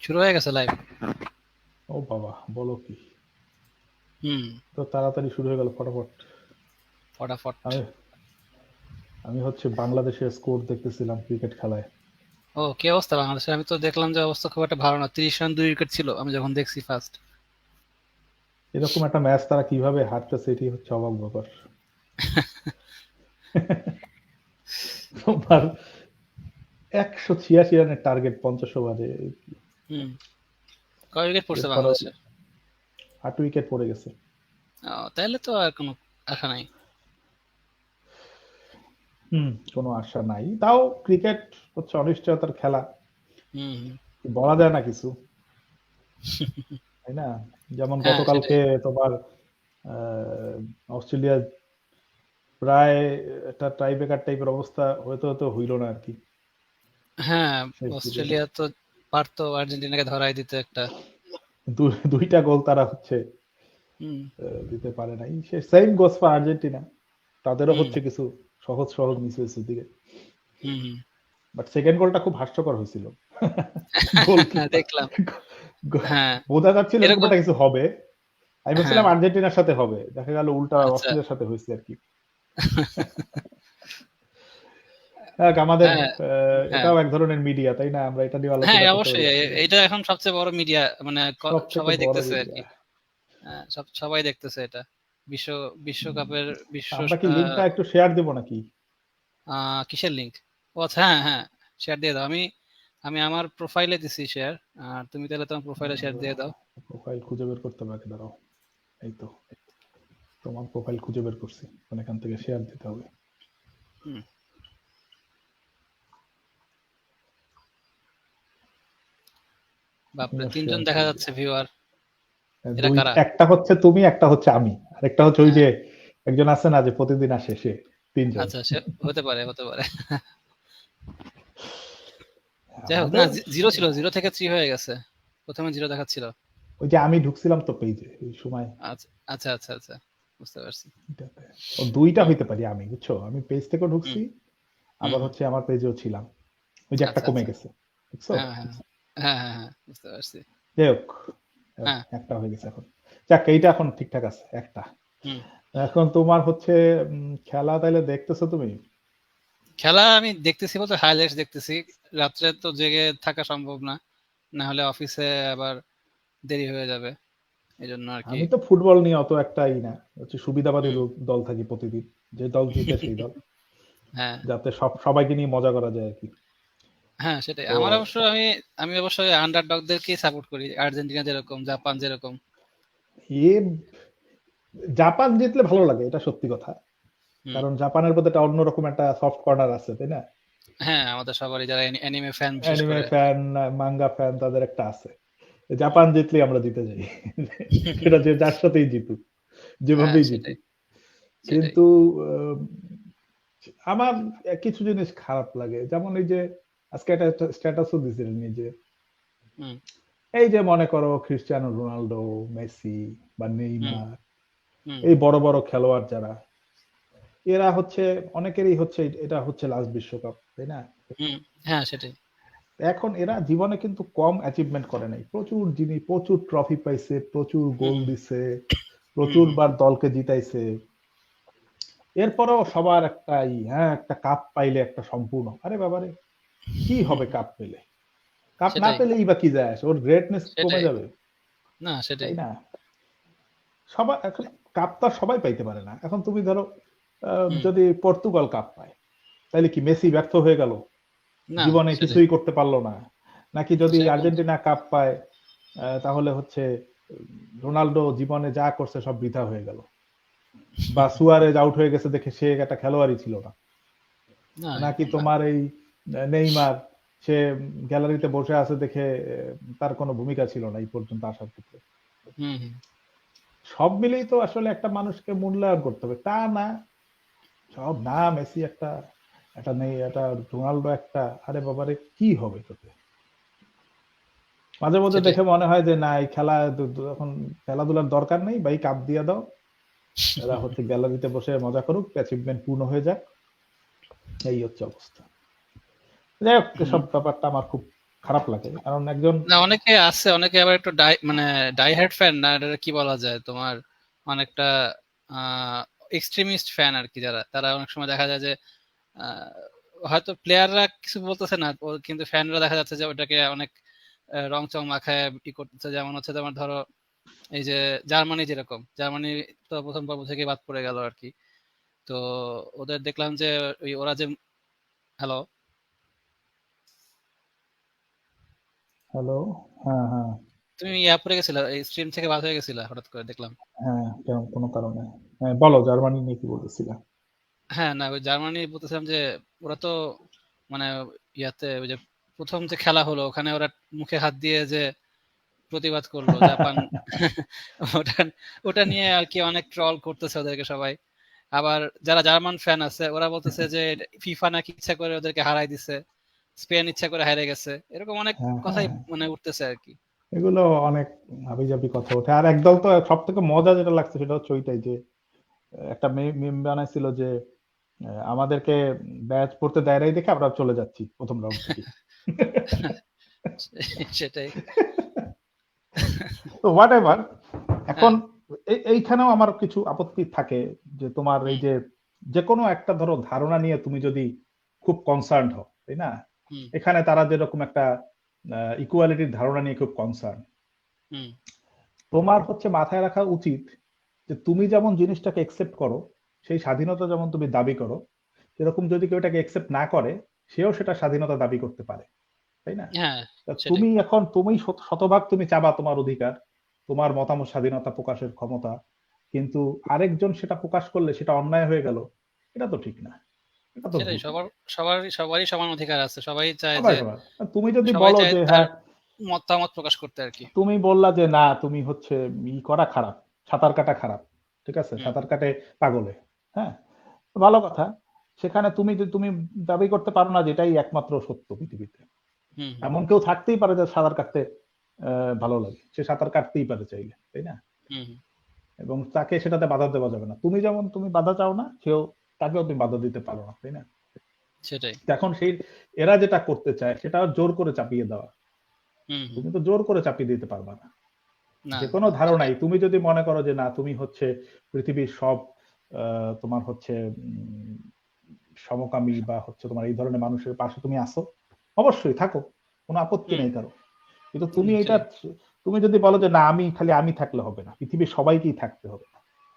শুরু হয়ে গেছে লাইভ। ও বাবা, বলো কি! হুম। তো তাড়াতাড়ি শুরু হয়ে গেল ফটাফট। ফটাফট। আমি হচ্ছে বাংলাদেশের স্কোর দেখতেছিলাম ক্রিকেট খেলায়। ও, কি অবস্থা বাংলাদেশের? আমি তো দেখলাম যে অবস্থা খুব একটা ভালো না, 30 রান 2 উইকেট ছিল আমি যখন দেখছি ফার্স্ট। এরকম একটা ম্যাচ তারা কিভাবে হারতেছে, এটি হচ্ছে অবাক ব্যাপার। তোমার 186 রানের টার্গেট 50 ওভারে, হুম। কয় উইকেট পড়ছে এরপরে বাংলাদেশের? 8 উইকেট পড়ে গেছে। তাহলে তো আর কোনো আশা নাই। কোনো আশা নাই। তাও ক্রিকেট হচ্ছে অনিশ্চয়তার খেলা, হুম। বলা যায় না কিছু, তাই না? যেমন হ্যাঁ, সেটাই। গতকালকে তোমার অস্ট্রেলিয়া প্রায় একটা টাইব্রেকার টাইপের অবস্থা হতে হতে হইল না আর কি হ্যাঁ, শেষ দিকে। অস্ট্রেলিয়া তো পারতো আর্জেন্টিনাকে ধরাই দিতে একটা। দুইটা গোল তারা হচ্ছে হুম। দিতে পারে নাই। সে সেম গোস ফর আর্জেন্টিনা, তাদেরও হুম। হচ্ছে কিছু সহজ সহজ মিস হয়েছে দিকে। হুম। হুম। বাট সেকেন্ড গোলটা খুব হাস্যকর হয়েছিল। গোলকিপার দেখলাম। হ্যাঁ, বোঝা যাচ্ছিল এরকম এরকম। একটা কিছু হবে। আমি হ্যাঁ। ভাবছিলাম আর্জেন্টিনার সাথে হবে, দেখা গেল উল্টা আচ্ছা। অস্ট্রেলিয়ার সাথে হয়েছে আর কি। আমাদের হ্যাঁ। হ্যাঁ। এটাও এক ধরনের মিডিয়া, তাই না? আমরা এটা নিয়ে হ্যাঁ, আলোচনা করতে পারি অবশ্যই আসলে। এটা এখন সবচেয়ে বড় মিডিয়া, মানে সব থেকে সবাই বড় দেখতেছে আর মিডিয়া। কি। সবাই দেখতেছে এটা। বিশ্ব বিশ্বকাপের বিশ্ব আমরা কি লিঙ্কটা একটু শেয়ার দিব নাকি? কিসের লিংক? ও আচ্ছা, হ্যাঁ হ্যাঁ, শেয়ার দিয়ে দাও। আমি আমি আমার প্রোফাইলে দিছি শেয়ার। আর তুমি তাহলে তোমার প্রোফাইলে শেয়ার দিয়ে দাও। প্রোফাইল খুঁজে বের করতে হবে, দাঁড়াও। এই তো তোমার প্রোফাইল খুঁজে বের করছি, মানে এখান থেকে শেয়ার দিতে হবে। হুম। বাপরে, শেয়ার 3 জন দেখা করে যাচ্ছে ভিউয়ার। এরা দুই, কারা? একটা হচ্ছে তুমি, একটা হচ্ছে আমি, আর একটা হচ্ছে ওই হ্যাঁ। যে একজন আছে না যে প্রতিদিন আসে, সে। 3 জন। আচ্ছা, সে হতে পারে, হতে পারে। যাই হোক, না, আমাদের জিরো ছিল, জিরো থেকে 3 হয়ে গেছে। প্রথমে জিরো দেখাচ্ছিল। ওই যে আমি ঢুকছিলাম তো পেজে ওই সময়, আচ্ছা আচ্ছা আচ্ছা আচ্ছা, বুঝতে পারছি। এটাতে। ও দুইটা হুম। হইতে পারি আমি, বুঝছো? আমি পেজ থেকেও হুম। ঢুকছি, হুম। আবার হুম। হচ্ছে আমার পেজেও ছিলাম। ওই যে একটা আচ্ছা কমে আচ্ছা। গেছে, বুঝছো? হ্যাঁ হ্যাঁ হ্যাঁ হ্যাঁ হ্যাঁ, বুঝতে পারছি। যাই হোক, হ্যাঁ। একটা হয়ে গেছে এখন। যাক, এইটা এখন ঠিকঠাক আছে, একটা। হুম। এখন তোমার হচ্ছে খেলা তাইলে দেখতেছো তুমি? খেলা আমি দেখতেছি বলতে হাইলাইটস দেখতেছি। রাত্রে তো জেগে থাকা সম্ভব না, না হলে অফিসে আবার দেরি হয়ে যাবে, এই জন্য আর কি। আমি তো ফুটবল নিয়ে অত একটাই না, হচ্ছে সুবিধাবাদী হুম। দল থাকি প্রতিদিন, যে দল জিতে সেই দল, হ্যাঁ যাতে সবাইকে নিয়ে মজা করা যায় আর কি। হ্যাঁ, সেটাই। তো আমার অবশ্য আমি অবশ্যই আন্ডারডগদেরকেই সাপোর্ট করি, আর্জেন্টিনা যেরকম, জাপান যেরকম। এ জাপান জিতলে ভালো লাগে, এটা সত্যি কথা। হুম। কারণ জাপানের প্রতি একটা অন্যরকম একটা সফট কর্নার আছে, তাই না? হ্যাঁ, আমাদের সবারই, যারা অ্যানিমে ফ্যান বিশেষ অ্যানিমে করে। ফ্যান, মাঙ্গা ফ্যান, তাদের একটা আছে। জাপান জিতলে আমরা জিতে যাই। সেটা যে যার সাথেই জিতুক, হ্যাঁ, যেভাবেই সেটাই জিতুক। সেটাই। কিন্তু আহ, আমার কিছু জিনিস খারাপ লাগে, যেমন এই যে আজকে একটা স্ট্যাটাসও দিছিলেন, এই যে হুম। এই যে মনে করো ক্রিস্টিয়ানো রোনালদো, মেসি বা হুম। নেইমার, হুম। এই বড় বড় খেলোয়াড় যারা, এরা হচ্ছে অনেকেরই হচ্ছে এটা হচ্ছে লাস্ট বিশ্বকাপ, তাই না? হুম। হ্যাঁ, সেটাই। এখন এরা জীবনে কিন্তু কম অ্যাচিভমেন্ট করে নাই, প্রচুর জিনিস, প্রচুর ট্রফি পাইছে, প্রচুর গোল হুম। দিছে, হুম। প্রচুর হুম। বার দলকে জিতাইছে। এরপরেও সবার হ্যাঁ, একটা কাপ পাইলে একটা সম্পূর্ণ, আরে বাবারে, কি হবে কাপ পেলে? কাপ না সেটাই পেলেই বা কি যায় আসে? ওর গ্রেটনেস কমে সেটাই। যাবে, না, সেটাই। তাই না? সবাই এখন কাপ তো আর সবাই পাইতে পারে না। এখন তুমি ধরো হুম। যদি পর্তুগাল কাপ পায়, তাহলে কি মেসি ব্যর্থ হয়ে গেল, না, জীবনে সেটাই। কিছুই করতে পারলো না? নাকি যদি সেরকম তো। আর্জেন্টিনা কাপ পায়, তাহলে হচ্ছে রোনাল্ডো জীবনে যা করছে সব বৃথা হয়ে গেল, বা সুয়ারেজ আউট হয়ে গেছে দেখে সে একটা খেলোয়াড়ই ছিল না? না, নাকি এরকম না। তোমার এই নেইমার, সে গ্যালারিতে বসে আছে দেখে তার কোনো ভূমিকা ছিল না এই পর্যন্ত আসার ক্ষেত্রে? হুম। হুম। সব মিলেই তো আসলে একটা মানুষকে মূল্যায়ন করতে হবে, তা না সব না মেসি একটা, এটা নেই, এটা রোনাল্ডো একটা, আরে বাবারে কি হবে তোকে? মাঝে মধ্যে সেটাই। দেখে মনে হয় যে না, এই খেলা এখন খেলাধুলার দরকার নেই ভাই, কাপ দিয়ে দাও, এরা হচ্ছে গ্যালারিতে বসে মজা করুক, অ্যাচিভমেন্ট পূর্ণ হয়ে যাক, এই হচ্ছে অবস্থা। যাই হোক, হুম। সব ব্যাপারটা আমার খুব খারাপ লাগে, কারণ একজন না অনেকে আছে, অনেকে আবার একটু মানে ডাই হার্ড ফ্যান না, এটা কি বলা যায় তোমার, অনেকটা এক্সট্রিমিস্ট ফ্যান আর কি, যারা তারা অনেক সময় দেখা যায় যে আহ, হয়তো প্লেয়াররা কিছু বলতেছে না, কিন্তু ফ্যানরা দেখা যাচ্ছে যে ওটাকে অনেক রং চং মাখায় ই করতেছে। যেমন হচ্ছে তোমার ধরো এই যে জার্মানি, যেরকম জার্মানি তো প্রথম পর্ব থেকে বাদ পড়ে গেল আর কি। তো ওদের দেখলাম যে ওরা যে, হ্যালো, হ্যালো, হ্যাঁ হ্যাঁ তুমি ইয়া পড়ে গেছিলা, এই স্ট্রিম থেকে বাদ হয়ে গেছিলা হঠাৎ করে দেখলাম। হ্যাঁ, কেন কোনো কারণে? হ্যাঁ বলো, জার্মানি নিয়ে কি বলতেছিলা? হ্যাঁ, না ওই জার্মানি বলতেছিলাম যে ওরা তো মানে ইয়াতে ওই যে প্রথম যে খেলা হলো ওখানে ওরা মুখে হাত দিয়ে যে প্রতিবাদ করলো জাপান, ওটা ওটা নিয়ে আর কি অনেক ট্রল করতেছে ওদেরকে সবাই। আবার যারা জার্মান ফ্যান আছে ওরা বলতেছে যে ফিফা নাকি ইচ্ছা করে ওদেরকে হারাই দিছে, স্পেন ইচ্ছা করে হারিয়ে গেছে, এরকম অনেক হ্যাঁ কথাই হ্যাঁ, মানে উঠতেছে আর কি। এগুলো অনেক হাবিজাবি কথা ওঠে। আর একদল তো সব থেকে মজা যেটা লাগছে সেটা হচ্ছে ওইটাই যে একটা মিম বানাইছিল যে আমাদেরকে ব্যাচ পড়তে দেয় নাই দেখে আমরা চলে যাচ্ছি প্রথম রাউন্ড থেকে। সেটাই। তো হোয়াট এভার, এখন হ্যাঁ। এইখানেও আমার কিছু আপত্তি থাকে যে তোমার এই হুম যে যে কোনো একটা ধরো ধারণা নিয়ে তুমি যদি খুব কনসার্ন হও, তাই না? হুম এখানে তারা যেরকম একটা ইকুয়ালিটির ধারণা নিয়ে খুব কনসার্ন, হুম তোমার হচ্ছে মাথায় রাখা উচিত যে তুমি যেমন জিনিসটাকে একসেপ্ট করো, সেই স্বাধীনতা যেমন তুমি দাবি করো, সেরকম যদি কেউ এটাকে একসেপ্ট না করে, সেও সেটা স্বাধীনতা দাবি করতে পারে, তাই না? হ্যাঁ, তা সেটাই। তুমি এখন তুমি শতভাগ তুমি চাবা তোমার অধিকার, তোমার মতামত স্বাধীনতা প্রকাশের ক্ষমতা, কিন্তু আরেকজন সেটা প্রকাশ করলে সেটা অন্যায় হয়ে গেল, এটা তো ঠিক না, এটা তো সেটাই, ভুল। সবারই সমান অধিকার আছে, সবাই চায় সবাই যে, সবার, তুমি যদি সবাই বলো চায় যে তার হ্যাঁ, মতামত প্রকাশ করতে আর কি। তুমি বললা যে না তুমি হচ্ছে করা খারাপ, সাঁতার কাটা খারাপ, ঠিক আছে, হুম সাঁতার কাটে পাগলে, হ্যাঁ, ভালো কথা। সেখানে তুমি দাবি করতে পারো না যে এটাই একমাত্র সত্য পৃথিবীতে। হুম এমন কেউ থাকতেই পারে যে সাঁতার কাটতে ভালো লাগে, সে সাঁতার কাটতেই পারে চাইলে, তাই না? হুম হুম, এবং তাকে সেটাতে বাধা দেওয়া যাবে না। তুমি যেমন তুমি বাধা চাও না, সেও তাকেও তুমি বাধা দিতে পারো না, তাই না? সেটাই। এখন সেই এরা যেটা করতে চায় সেটা জোর করে চাপিয়ে দেওয়া, হুম হুম, তুমি তো জোর করে চাপিয়ে দিতে পারবা না। না, যে কোনো সেটাই। ধারণাই তুমি যদি মনে করো যে না তুমি হচ্ছে পৃথিবীর সব তোমার হচ্ছে সমকামী বা হচ্ছে তোমার এই ধরনের মানুষের পাশে তুমি আসো, অবশ্যই থাকো, কোনো আপত্তি হুম নেই কারো। কিন্তু তুমি এটা সেটাই। তুমি যদি বলো যে না আমি খালি আমি থাকলে হবে না, পৃথিবীর সবাইকেই থাকতে হবে,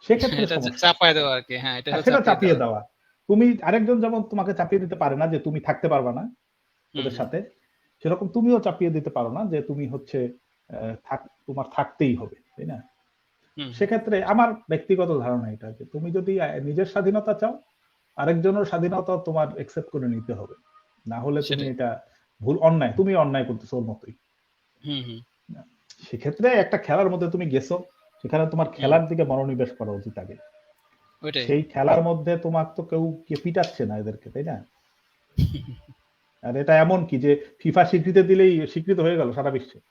সেক্ষেত্রে এটা সমস্যা আছে। চাপায় দেওয়া আর কি, হ্যাঁ, এটা হ্যাঁ, হলো সেটা চাপিয়ে চাপিয়ে দেওয়া। দেওয়া। তুমি আরেকজন যেমন তোমাকে চাপিয়ে দিতে পারে না যে তুমি থাকতে পারবা না হুম ওদের হুম সাথে, সেরকম তুমিও চাপিয়ে দিতে পারো না যে তুমি হচ্ছে তোমার থাকতেই হবে, তাই না? হুম হুম, সেক্ষেত্রে আমার ব্যক্তিগত ধারণা এটা যে তুমি যদি নিজের স্বাধীনতা চাও, আরেকজনের স্বাধীনতা তোমার একসেপ্ট করে নিতে হবে, না হলে তুমি সেটাই। এটা ভুল, অন্যায়, তুমি অন্যায় করতেছো ওর মতোই। হুম হুম সেক্ষেত্রে একটা খেলার মধ্যে তুমি গেছো, সেখানে তোমার হুম, খেলার দিকে মনোনিবেশ করা উচিত আগে। ওইটাই। সেই খেলার মধ্যে তোমার তো কেউ কে পিটাচ্ছে না এদেরকে, তাই না? আর এটা এমন কি যে ফিফা স্বীকৃতি দিলেই স্বীকৃত হয়ে গেল সারা বিশ্বে? না,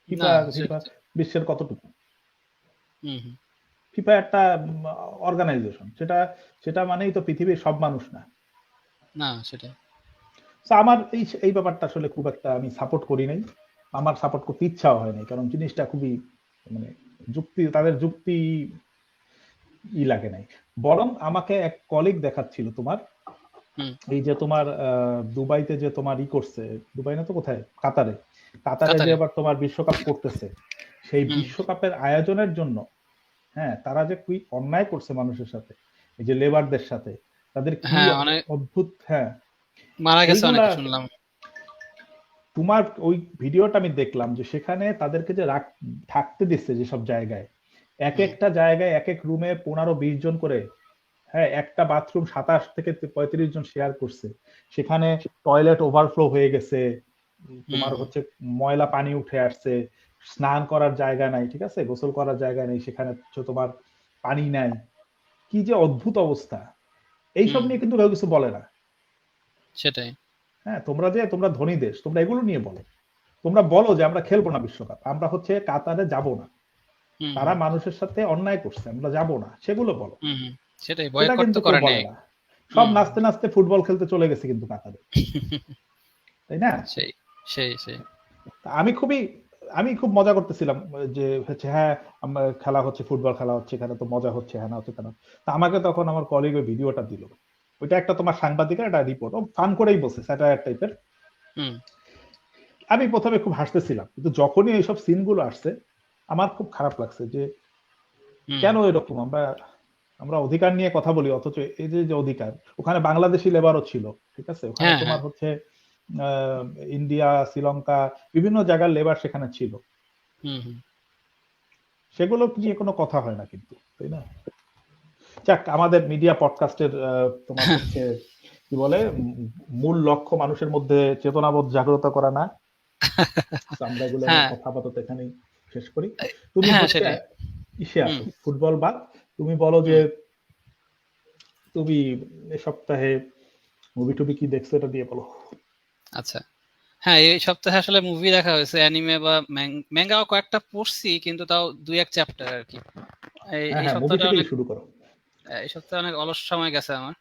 ফিফা ফিফা বিশ্বের কতটুকু? হুম হুম, ফিফা একটা অর্গানাইজেশন, সেটা সেটা মানেই তো পৃথিবীর সব মানুষ না। না, সেটাই। তো আমার এই এই ব্যাপারটা আসলে খুব একটা আমি সাপোর্ট করি নাই, আমার সাপোর্ট করতে ইচ্ছাও হয় নাই, কারণ জিনিসটা খুবই মানে তাদের যুক্তি লাগে নাই। বরং আমাকে এক কলিগ দেখাচ্ছিল তোমার হুম, এই যে তোমার দুবাইতে যে তোমার করছে, দুবাই না তো কোথায়, কাতারে, কাতারে যে কাতারে। এবার তোমার বিশ্বকাপ করতেছে, সেই হুম, বিশ্বকাপের আয়োজনের জন্য, হ্যাঁ, তারা যে কি অন্যায় করছে মানুষের সাথে, এই যে লেবারদের সাথে, তাদের কি হ্যাঁ, অনেক অদ্ভুত, হ্যাঁ, মারা গেছে এইগুলা অনেকে শুনলাম। তোমার ওই ভিডিওটা আমি দেখলাম যে সেখানে তাদেরকে যে থাকতে দিচ্ছে যেসব জায়গায়, এক হুম একটা জায়গায় এক এক রুমে 15-20 জন করে, হ্যাঁ, একটা বাথরুম 27 থেকে 35 জন শেয়ার করছে, সেখানে টয়লেট ওভারফ্লো হয়ে গেছে, হুম তোমার হুম হচ্ছে ময়লা পানি উঠে আসছে, স্নান করার জায়গা নাই, ঠিক আছে, গোসল করার জায়গা নেই, সেখানে হচ্ছে তোমার পানি নাই, কি যে অদ্ভুত অবস্থা। এইসব হুম, নিয়ে কিন্তু কেউ কিছু বলে না। সেটাই। হ্যাঁ, তোমরা ধনী দেশ, তোমরা এগুলো নিয়ে বলো, তোমরা বলো যে আমরা খেলবো না বিশ্বকাপ, আমরা হচ্ছে কাতারে যাব না, হুম তারা হুম মানুষের সাথে অন্যায় করছে, আমরা যাব না, সেগুলো বলো। হুম হুম, সেটাই, সেটা বয়কট কিন্তু তো কেউ করে বলে নেই। না। সব হুম নাচতে নাচতে ফুটবল খেলতে চলে গেছে কিন্তু কাতারে, তাই না? সেই সেই সেই আমি খুব মজা করতেছিলাম যে হচ্ছে হ্যাঁ খেলা হচ্ছে, ফুটবল খেলা হচ্ছে, এখানে তো মজা হচ্ছে, হ্যাঁ না হচ্ছে কেন। তা আমাকে তখন আমার কলিগ ওই ভিডিওটা দিল, ওইটা একটা তোমার সাংবাদিকের একটা রিপোর্ট, ও ফান করেই বলছে, স্যাটায়ার টাইপের। হুম আমি প্রথমে খুব হাসতেছিলাম, কিন্তু যখনই এইসব সিনগুলো আসছে আমার খুব খারাপ লাগছে যে হুম কেন এরকম আমরা আমরা অধিকার নিয়ে কথা বলি, অথচ এই যে যে অধিকার, ওখানে বাংলাদেশি লেবারও ছিল, ঠিক আছে, ওখানে হ্যাঁ তোমার হ্যাঁ হচ্ছে ইন্ডিয়া, শ্রীলঙ্কা, বিভিন্ন জায়গার লেবার সেখানে ছিল, হুম হুম সেগুলো নিয়ে কোনো কথা হয় না কিন্তু, তাই না? যাক, আমাদের মিডিয়া পডকাস্টের তোমার হচ্ছে কি বলে মূল লক্ষ্য মানুষের মধ্যে চেতনাবোধ জাগ্রত করা না, তো আমরা এগুলো নিয়ে হ্যাঁ কথা আপাতত এখানেই শেষ করি। তুমি হ্যাঁ হচ্ছে সেটাই ইসে হুম আসো, ফুটবল বাদ, তুমি বলো যে হুম তুমি এ সপ্তাহে মুভি টুবি কি দেখছো, এটা দিয়ে বলো। আচ্ছা হ্যাঁ এই সপ্তাহে আসলে মুভি দেখা হয়েছে, অ্যানিমে বা ম্যাঙ্গাও কয়েকটা পড়ছি, কিন্তু তাও 2-1 চ্যাপ্টার আর কি। এই হ্যাঁ এই হ্যাঁ, মুভি সপ্তাহটা থেকেই অনেক শুরু করো। এই সপ্তাহে অনেক অলস সময় গেছে আমার।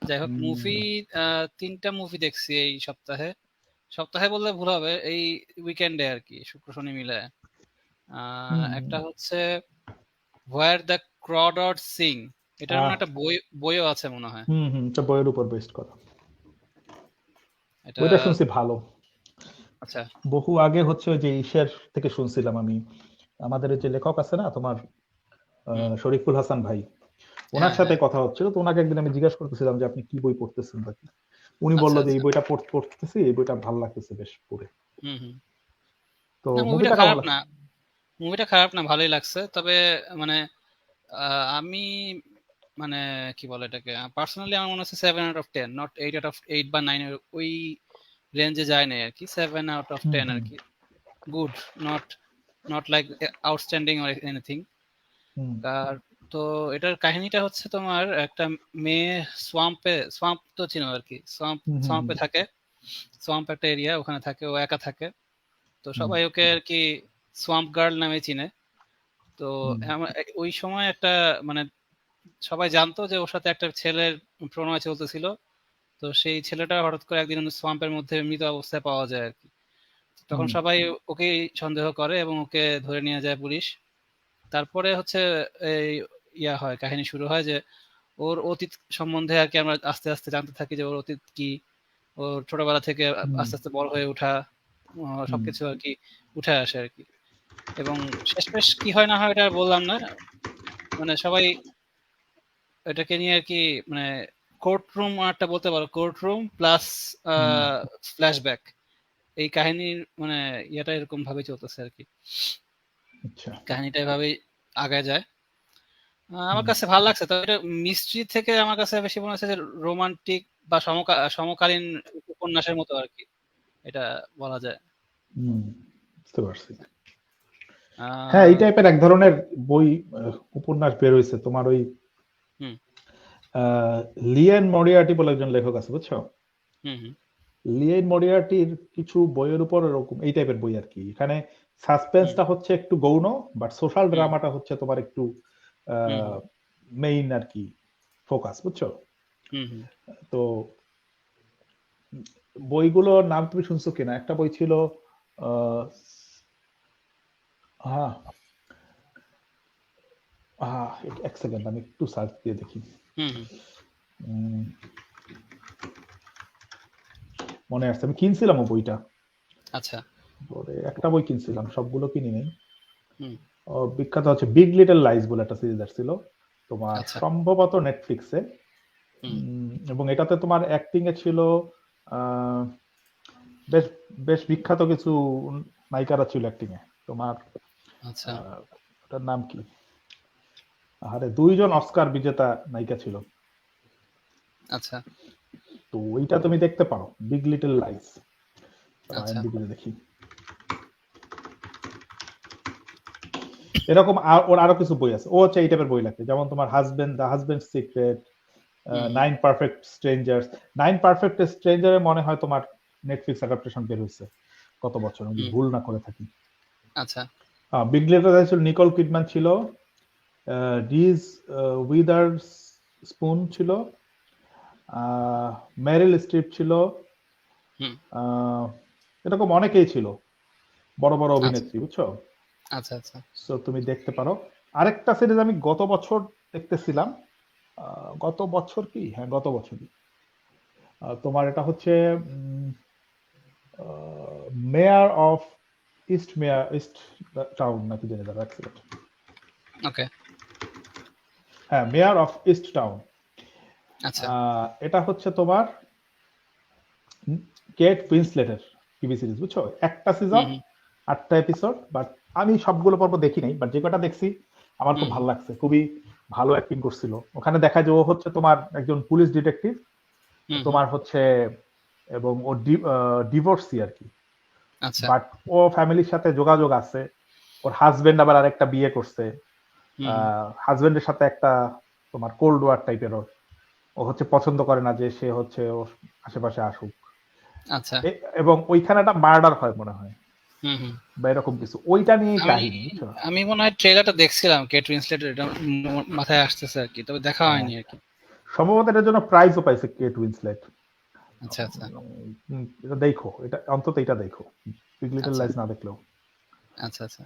যাই হোক, মুভি হুম 3টা মুভি দেখছি এই সপ্তাহে। সপ্তাহে বললে ভুল হবে, এই উইকেন্ডে আর কি, শুক্র শনি মিলে। হুম একটা হচ্ছে হোয়ার দ্য ক্রডড সিং, এটার আহ মানে একটা বইও আছে মনে হয়। এটা বইয়ের উপর বেস্ট করা। এটা বইটা শুনছি ভালো। আচ্ছা বহু আগে হচ্ছে ওই যে ইসের থেকে শুনছিলাম আমি, আমাদের ওই যে লেখক আছে না তোমার, হুম শরীফুল হাসান ভাই, ওনার হ্যাঁ সাথে হ্যাঁ কথা হচ্ছিল, তো ওনাকে একদিন আমি জিজ্ঞাসা করতেছিলাম যে আপনি কি বই পড়তেছেন বা কি, উনি আচ্ছা বললো যে এই আচ্ছা বইটা পড়তেছি, এই বইটা ভালো লাগতেছে বেশ পড়ে। হুম হুম তো না মুভিটা মুভিটা কেমন খারাপ না, লাগছে? মুভিটা খারাপ না, ভালোই লাগছে। তবে মানে আমি মানে কি বলে এটাকে, পার্সোনালি আমার মনে হচ্ছে 7/10, নট 8/8 বা 9 ওই রেঞ্জে যায় না আর কি। 7/10 আর হুম কি, good, not not like outstanding or anything. হুম আর তো এটার কাহিনীটা হচ্ছে তোমার একটা মেয়ে সোয়াম্প তো চিনো আর কি, হুম হুম হুম সোয়াম্পে থাকে। সোয়াম্প একটা এরিয়া, ওখানে থাকে, ও একা থাকে। তো হুম সবাই ওকে আর কি সোয়াম্প গার্ল নামে চিনে। তো হুম ওই সময় একটা মানে সবাই জানতো যে ওর সাথে একটা ছেলের প্রণয় চলতেছিল। তো সেই ছেলেটা হঠাৎ করে একদিন সোয়াম্পের মধ্যে মৃত অবস্থায় পাওয়া যায় আর কি। তখন হুম সবাই ওকে সন্দেহ করে এবং ওকে ধরে নিয়ে যায় পুলিশ। তারপরে হচ্ছে এই হয়, কাহিনী শুরু হয় যে ওর অতীত সম্বন্ধে আর কি আমরা আস্তে আস্তে জানতে থাকি, যে ওর অতীত কি, ওর ছোটবেলা থেকে হুম আস্তে আস্তে বড় হয়ে ওঠা, হুম সবকিছু আর কি উঠে আসে আর কি। এবং শেষমেশ কি হয় না হয় এটা আর বললাম না, মানে সবাই এটাকে নিয়ে আর কি, মানে কোর্ট রুম একটা বলতে পারো, কোর্ট রুম প্লাস হুম, ফ্ল্যাশব্যাক, এই কাহিনীর মানে ইয়েটা এরকম ভাবে চলতেছে আর কি। আচ্ছা। কাহিনীটা এভাবেই আগায় যায়। আমার হুম কাছে ভালো লাগছে। তবে এটা মিস্ট্রি থেকে আমার কাছে বেশি মনে হচ্ছে যে রোমান্টিক বা সমকালীন উপন্যাসের মতো আর কি, এটা বলা যায়। হুম, বুঝতে পারছি। হ্যাঁ, এই আহ টাইপের এক ধরনের বই, উপন্যাস বের হয়েছে তোমার ওই হুম লিয়েন মরিয়ার্টি বলে একজন লেখক আছে, বুঝছো? হুম হুম লিয়েন মরিয়ার্টির কিছু বইয়ের উপর এরকম এই টাইপের বই আর কি। এখানে হুম সাসপেন্সটা হচ্ছে একটু গৌণ, বাট সোশ্যাল হুম ড্রামাটা হচ্ছে তোমার একটু হুম হুম মেইন আর কি, ফোকাস, বুঝছো? হুম হুম তো বইগুলোর নাম তুমি শুনছো কিনা, একটা বই ছিল আহ হ্যাঁ হ্যাঁ, এক সেকেন্ড আমি একটু সার্চ দিয়ে দেখি। হুম হুম উম, মনে আসছে, আমি কিনছিলাম ও বইটা, আচ্ছা পরে একটা বই কিনছিলাম, সবগুলো কিনি নাই। হুম বিখ্যাত হচ্ছে বিগ লিটল লাইস বলে একটা সিরিজ আসছিল তোমার, আচ্ছা সম্ভবত নেটফ্লিক্সে। হুম এবং এটাতে তোমার অ্যাক্টিং এ ছিল আহ, বেশ বেশ বিখ্যাত কিছু নায়িকারা ছিল অ্যাক্টিং এ তোমার। আচ্ছা ওটার নাম কি, আরে দুইজন অস্কার বিজেতা নায়িকা ছিল। আচ্ছা তো ওইটা তুমি দেখতে পারো, বিগ লিটল লাইস। আচ্ছা আইএমডিবি দেখি, এরকম ওর আরো কিছু বই আছে, ও হচ্ছে এই টাইপের বই লাগে, যেমন তোমার the husband secret, hmm hmm nine perfect strangers. Nine perfect স্ট্রেঞ্জারে মনে হয় তোমার নেটফ্লিক্স অ্যাডাপ্টেশন বের হয়েছে কত বছর, আমি যদি হুম ভুল না করে থাকি। আচ্ছা বিগ লিটল লাইস ছিল, নিকোল কিডম্যান ছিল, রিজ উইদার স্পুন ছিল, মেরিল স্ট্রিপ ছিল, হুম এরকম অনেকেই ছিল, বড় বড় আচ্ছা অভিনেত্রী, বুঝছো? আচ্ছা আচ্ছা সো তুমি দেখতে পারো। আরেকটা সিরিজ আমি গত বছর দেখতেছিলাম, গত বছর কি, হ্যাঁ গত বছরই, তোমার এটা হচ্ছে মেয়ার অফ ইস্ট টাউন নাকি জেনে যাবে, ওকে হ্যাঁ মেয়ার অফ ইস্ট টাউন। আচ্ছা এটা হচ্ছে তোমার কেট উইন্সলেটের টিভি সিরিজ, বুঝছো? একটা সিজন, হুম হুম 8টা এপিসোড, বাট আমি সবগুলো পর্ব দেখি নাই, বাট যে কটা দেখছি আমার খুব হুম ভালো লাগছে, খুবই ভালো অ্যাক্টিং করছিল। ওখানে দেখা যায় ও হচ্ছে তোমার একজন পুলিশ ডিটেকটিভ, হুম হুম তোমার হচ্ছে, এবং ও ডিভোর্সি আর কি, আচ্ছা বাট ও ফ্যামিলির সাথে যোগাযোগ আছে। ওর হাজবেন্ড আবার আরেকটা বিয়ে করছে, হুম হুম হাজবেন্ডের সাথে একটা তোমার কোল্ড ওয়ার টাইপের, ওর ও হচ্ছে পছন্দ করে না যে সে হচ্ছে ওর আশেপাশে আসুক, আচ্ছা এবং ওইখানে একটা মার্ডার হয় মনে হয়, হুম হুম বা এরকম কিছু, ওইটা নিয়ে আমি কাহিনী, বুঝছো? আমি মনে হয় ট্রেলারটা দেখছিলাম কেট উইন্সলেটের, এটা মাথায় আসতেছে আর কি, তবে দেখা হ্যাঁ, হয়নি আর কি। সম্ভবত এটার জন্য প্রাইজও পাইছে কেট উইন্সলেট। আচ্ছা আচ্ছা এটা দেখো, এটা অন্তত এটা দেখো, বিগ লিটল আচ্ছা লাইস না দেখলেও। আচ্ছা আচ্ছা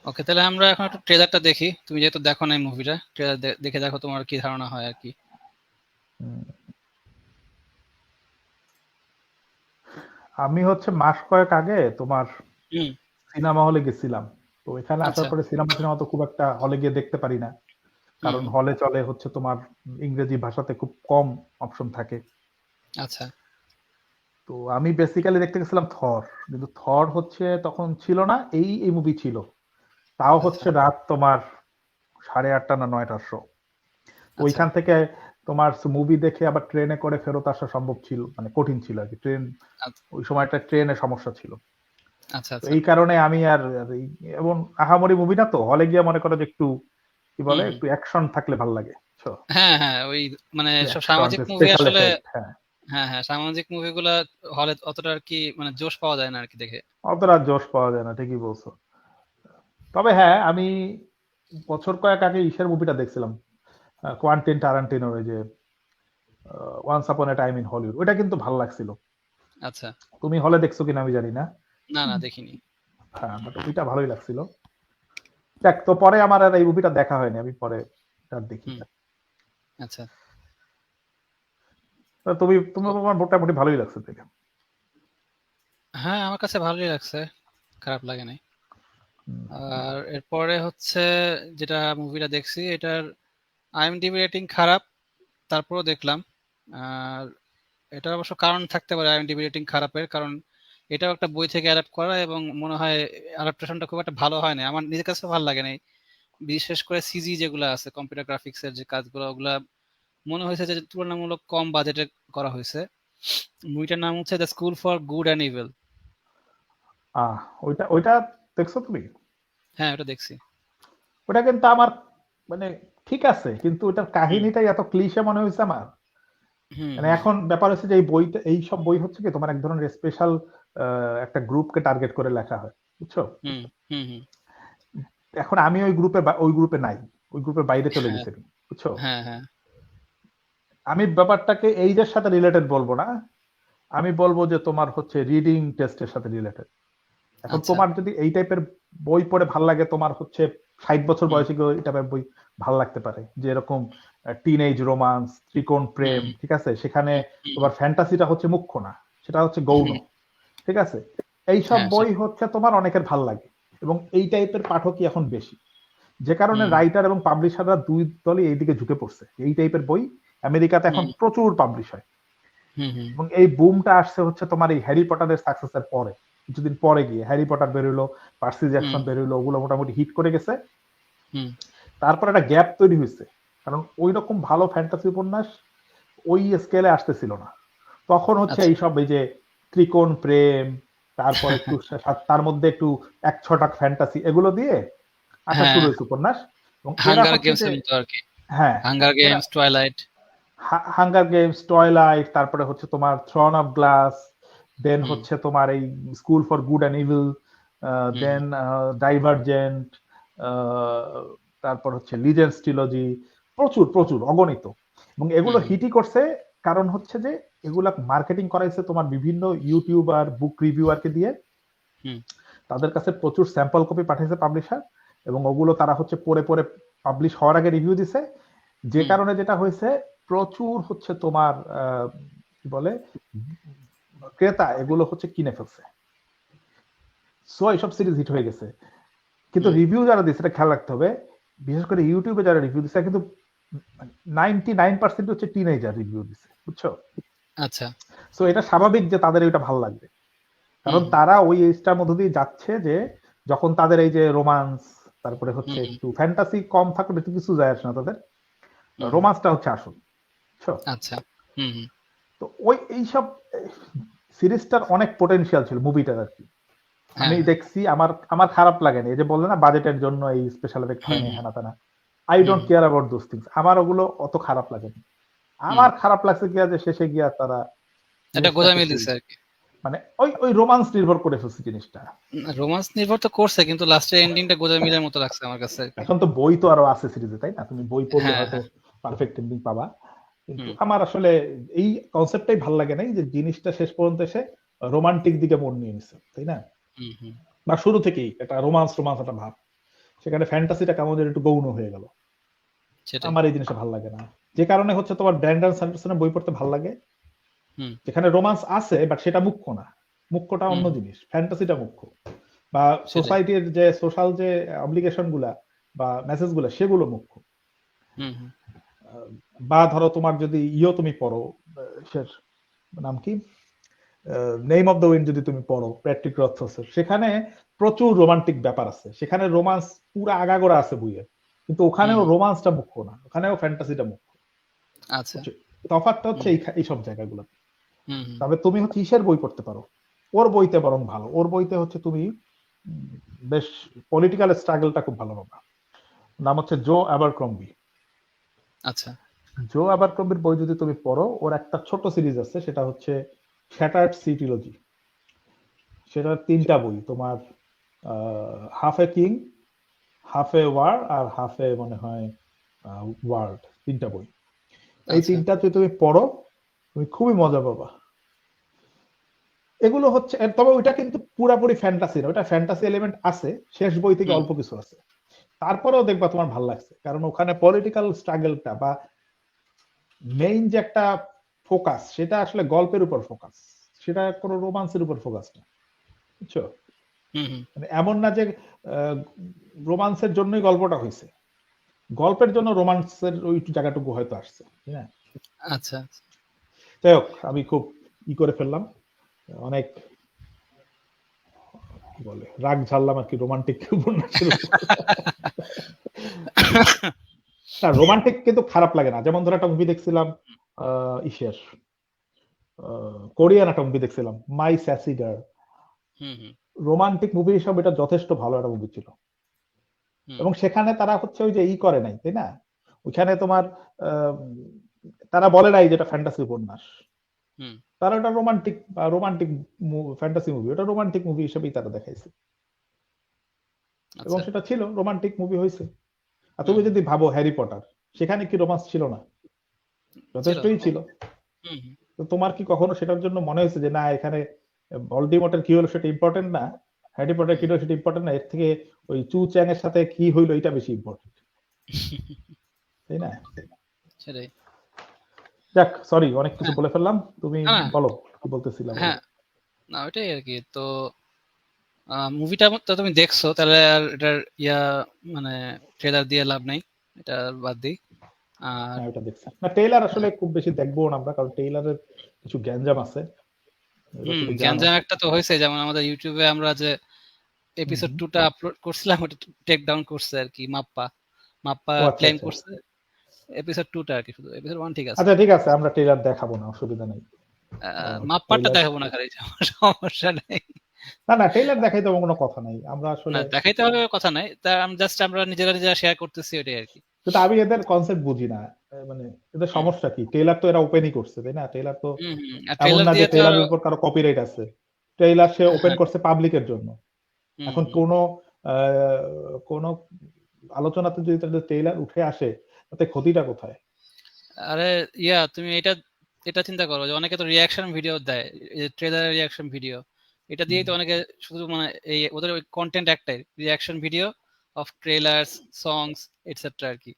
ওকে, তাহলে আমরা এখন একটু ট্রেলারটা দেখি। তুমি যেহেতু দেখো নাই মুভিটা, ট্রেলার দেখে দেখো তোমার কি ধারণা হয় আর কি। হুম, আমি হচ্ছে মাস কয়েক আগে তোমার হুম সিনেমা হলে গেছিলাম। তো এখানে আসার আচ্ছা পরে সিনেমা সিনেমা তো খুব একটা হলে গিয়ে দেখতে পারি না, হুম কারণ হুম হলে চলে হচ্ছে তোমার ইংরেজি ভাষাতে খুব কম অপশন থাকে। আচ্ছা তো আমি বেসিক্যালি দেখতে গেছিলাম থর, কিন্তু থর হচ্ছে তখন ছিল না, এই মুভি ছিল, তাও আচ্ছা হচ্ছে রাত তোমার 8:30 না 9টার শো। তো আচ্ছা ওইখান থেকে তোমার মুভি দেখে আবার ট্রেনে করে ফেরত আসা সম্ভব ছিল, মানে কঠিন ছিল আর কি, ট্রেন আচ্ছা ওই সময়টা ট্রেনের সমস্যা ছিল। আচ্ছা তো আচ্ছা এই কারণে আমি আর এবং আহামরি মুভি না তো, হলে গিয়ে মনে করো যে একটু কি হুম বলে, হুম একটু অ্যাকশন থাকলে ভালো লাগে, বুঝছো? হ্যাঁ হ্যাঁ ওই মানে একটু সব অ্যাকশন, সামাজিক মুভি স্পেশাল আসলে, এফেক্ট, হ্যাঁ, হ্যাঁ হ্যাঁ সামাজিক মুভিগুলা হলে অতটা আর কি মানে জোশ পাওয়া যায় না আর কি দেখে। অতটা জোশ পাওয়া যায় না, ঠিকই বলছো। তবে হ্যাঁ, আমি বছর কয়েক আগে ইসের মুভিটা দেখছিলাম, কোয়ান্টিন টারান্টিনোর, ওই যে once upon A time in Hollywood, ওইটা কিন্তু ভালো লাগছিল। আচ্ছা তুমি হলে দেখছো কিনা আমি জানি না। না না দেখিনি। হ্যাঁ, বাট ওইটা ভালোই লাগছিল। দেখ, তো পরে আমার আর এই মুভিটা দেখা হয়নি, আমি পরে আর দেখি হুম না। আচ্ছা তো তুমি তুমি তো তোমার মোটামুটি ভালোই লাগছে দেখে। হ্যাঁ আমার কাছে ভালোই লাগছে, খারাপ লাগে নাই। হুম, আর এরপরে হচ্ছে যেটা মুভিটা দেখছি, এটার আইএমডিবি রেটিং খারাপ, তারপরেও দেখলাম। আর এটার অবশ্য কারণ থাকতে পারে আইএমডিবি রেটিং খারাপের, কারণ এটাও একটা বই থেকে অ্যাডাপ্ট করা এবং মনে হয় অ্যাডাপ্টেশনটা খুব একটা ভালো হয় না, আমার নিজের কাছে ভালো লাগে নাই। বিশেষ করে সিজি যেগুলো আছে, কম্পিউটার গ্রাফিক্স এর যে কাজগুলো, ওগুলা মনে হয়েছে যে তুলনামূলক কম বাজেটে করা হয়েছে। মুভিটার নাম হচ্ছে the school for good and evil. আহ ওইটা ওইটা দেখছো তুমি? হ্যাঁ ওটা দেখছি। ওটা কিন্তু আমার মানে ঠিক আছে, কিন্তু ওটার হুম কাহিনীটাই এত ক্লিশে মনে হয়েছে আমার। হুম মানে হুম এখন ব্যাপার হচ্ছে যে এই বইটা, এই সব বই হচ্ছে কি তোমার এক ধরনের স্পেশাল একটা গ্রুপকে টার্গেট করে লেখা হয়, বুঝছো? হুম হুম হুম এখন আমি ওই গ্রুপে নাই, ওই গ্রুপের বাইরে চলে হ্যাঁ গেছি আমি, বুঝছো? হ্যাঁ হ্যাঁ আমি ব্যাপারটাকে এইদের সাথে রিলেটেড বলবো না, আমি বলবো যে তোমার হচ্ছে রিডিং টেস্টের সাথে রিলেটেড। এখন আচ্ছা তোমার যদি এই টাইপের বই পড়ে ভাল লাগে, তোমার হচ্ছে 60 বছর হুম বয়সে গিয়ে এই টাইপের বই ভাল লাগতে পারে, যে এরকম টিনেজ রোমান্স, ত্রিকোণ প্রেম, হুম ঠিক আছে, সেখানে হুম হুম তোমার ফ্যান্টাসিটা হচ্ছে মুখ্য না, সেটা হচ্ছে গৌণ, হুম, ঠিক আছে। এই সব হ্যাঁ বই সেটা হচ্ছে তোমার অনেকের ভাল লাগে, এবং এই টাইপের পাঠকই এখন বেশি, যে কারণে হুম রাইটার এবং পাবলিশাররা দুই দলই এইদিকে ঝুঁকে পড়ছে। এই টাইপের বই আমেরিকাতে এখন হুম প্রচুর পাবলিশ হয়, হুম হুম এবং এই বুমটা আসছে হচ্ছে তোমার এই হ্যারি পটারের সাকসেসের পরে, কিছুদিন পরে গিয়ে হ্যারি পটার বেরোলো, পার্সি জ্যাকসন হুম বেরোলো, ওগুলো মোটামুটি হিট করে গেছে। হুম তারপর একটা গ্যাপ তৈরি হয়েছে, কারণ ওই রকম ভালো ফ্যান্টাসি উপন্যাস ওই স্কেলে আসতেছিল না। তখন হচ্ছে আচ্ছা এইসব, এই যে ত্রিকোণ প্রেম, তারপর একটু তার মধ্যে একটু এক ছটাক ফ্যান্টাসি, এগুলো দিয়ে আসা শুরু হ্যাঁ হয়েছে উপন্যাস। এবং এরা হাঙ্গার হচ্ছে গেমস যে, এর মতো আর কি, হ্যাঁ, হাঙ্গার এরা Games, Twilight. Hunger Games, Twilight, তারপরে হচ্ছে তোমার থ্রন অফ গ্লাস, দেন হুম হচ্ছে তোমার এই School for good and Evil, হুম দেন ডাইভারজেন্ট, তারপর হচ্ছে লিজেন্ডস ট্রিলজি, প্রচুর প্রচুর অগণিত। এবং এগুলো হুম হিটই করছে, কারণ হচ্ছে যে এগুলা মার্কেটিং করাইছে তোমার বিভিন্ন ইউটিউবার, বুক রিভিউয়ারকে দিয়ে। তাদের কাছে প্রচুর স্যাম্পল কপি পাঠিয়েছে পাবলিশার, এবং ওগুলো তারা হচ্ছে পড়ে পড়ে পাবলিশ হওয়ার আগে রিভিউ দিছে, যে কারণে যেটা হয়েছে প্রচুর হচ্ছে তোমার কি বলে ক্রেতা এগুলো হচ্ছে কিনে ফেলছে। সো এইসব সিরিজ হিট হয়ে গেছে। কিন্তু রিভিউ যারা দিচ্ছে এটা খেয়াল রাখতে হবে, বিশেষ করে ইউটিউবে যারা রিভিউ দিচ্ছে কিন্তু 99% হচ্ছে টিনেজার রিভিউ দিচ্ছে, বুঝছো? আচ্ছা। সো এটা স্বাভাবিক যে তাদের এটা ভালো লাগবে, কারণ তারা ওই এজটার মধ্যে দিয়ে যাচ্ছে যে যখন তাদের এই যে রোমান্স, তারপরে হচ্ছে একটু ফ্যান্টাসি কম থাকলে একটু কিছু যায় আসে না, তাদের রোমান্সটা হচ্ছে আসল, বুঝছো? আচ্ছা। তো ওই এইসব সিরিজটার অনেক পোটেনশিয়াল ছিল মুভিটার আর কি। আমি দেখছি, আমার খারাপ লাগেনি। এই যে বললে না বাজেটের জন্য এই স্পেশাল এফেক্ট হয়নি, হ্যাঁ না, I don't care about those things. আমার ওগুলো অত খারাপ লাগেনি। আমার খারাপ লাগছে কি যে শেষে গিয়া তারা এটা গোজামি দিছে আর কি, মানে ওই রোমান্স নির্ভর করে ফেলছে জিনিসটা। রোমান্স নির্ভর তো করছে, কিন্তু লাস্টের এন্ডিংটা গোজামিলের মতো লাগছে আমার কাছে। এখন তো বই তো আরো আছে সিরিজে, তাই না? তুমি বই পড়লে হয়তো পারফেক্ট এন্ডিং পাবা, কিন্তু আমার আসলে এই কনসেপ্টটাই ভালো লাগে নাই যে জিনিসটা শেষ পর্যন্ত এসে রোমান্টিক দিকে মন নিয়ে নিছে, তাই না? বা শুরু থেকেই একটা রোমান্স একটা ভাব, সেখানে ফ্যান্টাসিটা কেমন যেন একটু গৌণ হয়ে গেল। আমার এই জিনিসটা ভালো লাগে না, যে কারণে হচ্ছে তোমার ব্র্যান্ডন স্যান্ডারসনের বই পড়তে ভালো লাগে, যেখানে রোমান্স আছে বাট সেটা মুখ্য না, মুখ্যটা অন্য জিনিস, ফ্যান্টাসিটা মুখ্য, বা সোসাইটির যে সোশ্যাল যে অব্লিগেশন গুলা বা মেসেজ গুলা সেগুলো মুখ্য। বা ধরো তোমার যদি তুমি পড়ো, নাম কি, নেম অফ দ্য উইন্ড যদি তুমি পড়ো প্যাট্রিক রথফোর্সের, সেখানে প্রচুর রোমান্টিক ব্যাপার আছে, সেখানে রোমান্স পুরো আগাগোড়া আছে বইয়ে, কিন্তু ওখানেও রোমান্সটা মুখ্য না, ওখানেও ফ্যান্টাসিটা মুখ্য। আচ্ছা, তফাৎটা হচ্ছে এইসব জায়গাগুলোতে। তবে তুমি হচ্ছে ইসের বই পড়তে পারো, ওর বইতে বরং ভালো, ওর বইতে হচ্ছে তুমি বেশ পলিটিক্যাল স্ট্রাগলটা খুব ভালো পাবা। নাম হচ্ছে জো অ্যাবারক্রম্বি। আচ্ছা, জো অ্যাবারক্রম্বির বই যদি তুমি পড়ো, ওর একটা ছোট সিরিজ আছে, সেটা হচ্ছে শ্যাটার্ড সি ট্রিলজি। সেটার 3টা বই, তোমার half a king, half a war, আর হাফ এ মনে হয় ওয়ার্ল্ড, 3টা বই। এই 3টা যদি তুমি পড়ো তুমি খুবই মজা পাবা। এগুলো হচ্ছে, তবে ওইটা কিন্তু পুরাপুরি ফ্যান্টাসি না, ওটা ফ্যান্টাসি এলিমেন্ট আছে শেষ বই থেকে অল্প কিছু আছে, তারপরেও দেখবা তোমার ভালো লাগছে, কারণ ওখানে পলিটিক্যাল স্ট্রাগলটা বা মেইন যে একটা ফোকাস, সেটা আসলে গল্পের উপর ফোকাস, সেটা কোনো রোমান্সের উপর ফোকাস না, বুঝছো? মানে এমন না যে রোমান্সের জন্যই গল্পটা হয়েছে, গল্পের জন্য রোমান্সের ওই জায়গাটুকু হয়তো আসছে, তাই না? আচ্ছা। যাই হোক, আমি খুব করে ফেললাম, অনেক কি বলে রাগ ঝাড়লাম আর কি রোমান্টিক উপন্যাসের। না, রোমান্টিক কিন্তু খারাপ লাগে না। যেমন ধরো একটা মুভি দেখছিলাম, ইসের কোরিয়ান একটা মুভি দেখছিলাম, মাই স্যাসি গার্ল। রোমান্টিক মুভি হিসাবে এটা যথেষ্ট ভালো একটা মুভি ছিল, এবং সেখানে তারা হচ্ছে ওই যে করে নাই, তাই না? ওইখানে তোমার তারা বলে নাই যেটা ফ্যান্টাসি উপন্যাস, তারা ওটা রোমান্টিক বা রোমান্টিক ফ্যান্টাসি মুভি, ওটা রোমান্টিক মুভি হিসেবেই তারা দেখাইছে, এবং সেটা ছিল রোমান্টিক মুভি হয়েছে। আর তুমি যদি ভাবো হ্যারি পটার, সেখানে কি রোমান্স ছিল না? যথেষ্টই ছিল। তো তোমার কি কখনো সেটার জন্য মনে হয়েছে যে না এখানে ভলডেমর্টের কি হলো সেটা ইম্পর্টেন্ট না, হ্যারি পটার কি হলো সেটা ইম্পর্টেন্ট না, এর থেকে ওই চু চ্যাং এর সাথে কি হইলো এটা বেশি ইম্পর্টেন্ট, তাই না? সেটাই। যাক, সরি অনেক কিছু বলে ফেললাম, তুমি বলো কি বলতেছিলাম। হ্যাঁ, না ওইটাই আর কি। তো মুভিটা তো তুমি দেখছো, তাহলে আর এটার মানে ট্রেলার দিয়ে লাভ নাই, এটা বাদ দিই। আর ওটা দেখছি না, ট্রেলার আসলে খুব বেশি দেখবো না আমরা, কারণ ট্রেলারের কিছু গ্যাঞ্জাম আছে। গ্যাঞ্জাম একটা তো হয়েছে, যেমন আমাদের ইউটিউবে আমরা যে এপিসোড 2টা আপলোড করছিলাম, ওটা টেক ডাউন করছে আর কি, মাপ্পা ক্লেম করছে এপিসোড 2টা আর কি, শুধু এপিসোড 1 ঠিক আছে। আচ্ছা ঠিক আছে, আমরা ট্রেলার দেখাবো না, অসুবিধা নাই। মাপ্পাটা দেখাবো না, খালি সমস্যা নাই। না ট্রেলার দেখাইতে কোনো কথা নাই, আমরা আসলে দেখাইতে হবে কথা নাই, তা আমরা নিজেরা শেয়ার করতেছি ওইটাই আর কি। কিন্তু আমি এদের কনসেপ্ট বুঝি না, মানে এদের সমস্যা কি? ট্রেলার তো এরা ওপেনই করছে, তাই না? ট্রেলার তো এমন না যে ট্রেলারের উপর কারো কপিরাইট আছে, ট্রেলার সে ওপেন করছে পাবলিকের জন্য। এখন কোন আলোচনাতে যদি তাদের ট্রেলার উঠে আসে, তাতে ক্ষতিটা কোথায়? আরে তুমি এটা চিন্তা করো যে অনেকে তো রিয়াকশন ভিডিও দেয়, ট্রেলারের রিয়াকশন ভিডিও, এটা দিয়েই তো অনেকে শুধু মানে এই ওদের ওই কন্টেন্ট একটাই reaction video of trailers, songs etcetera আর কি।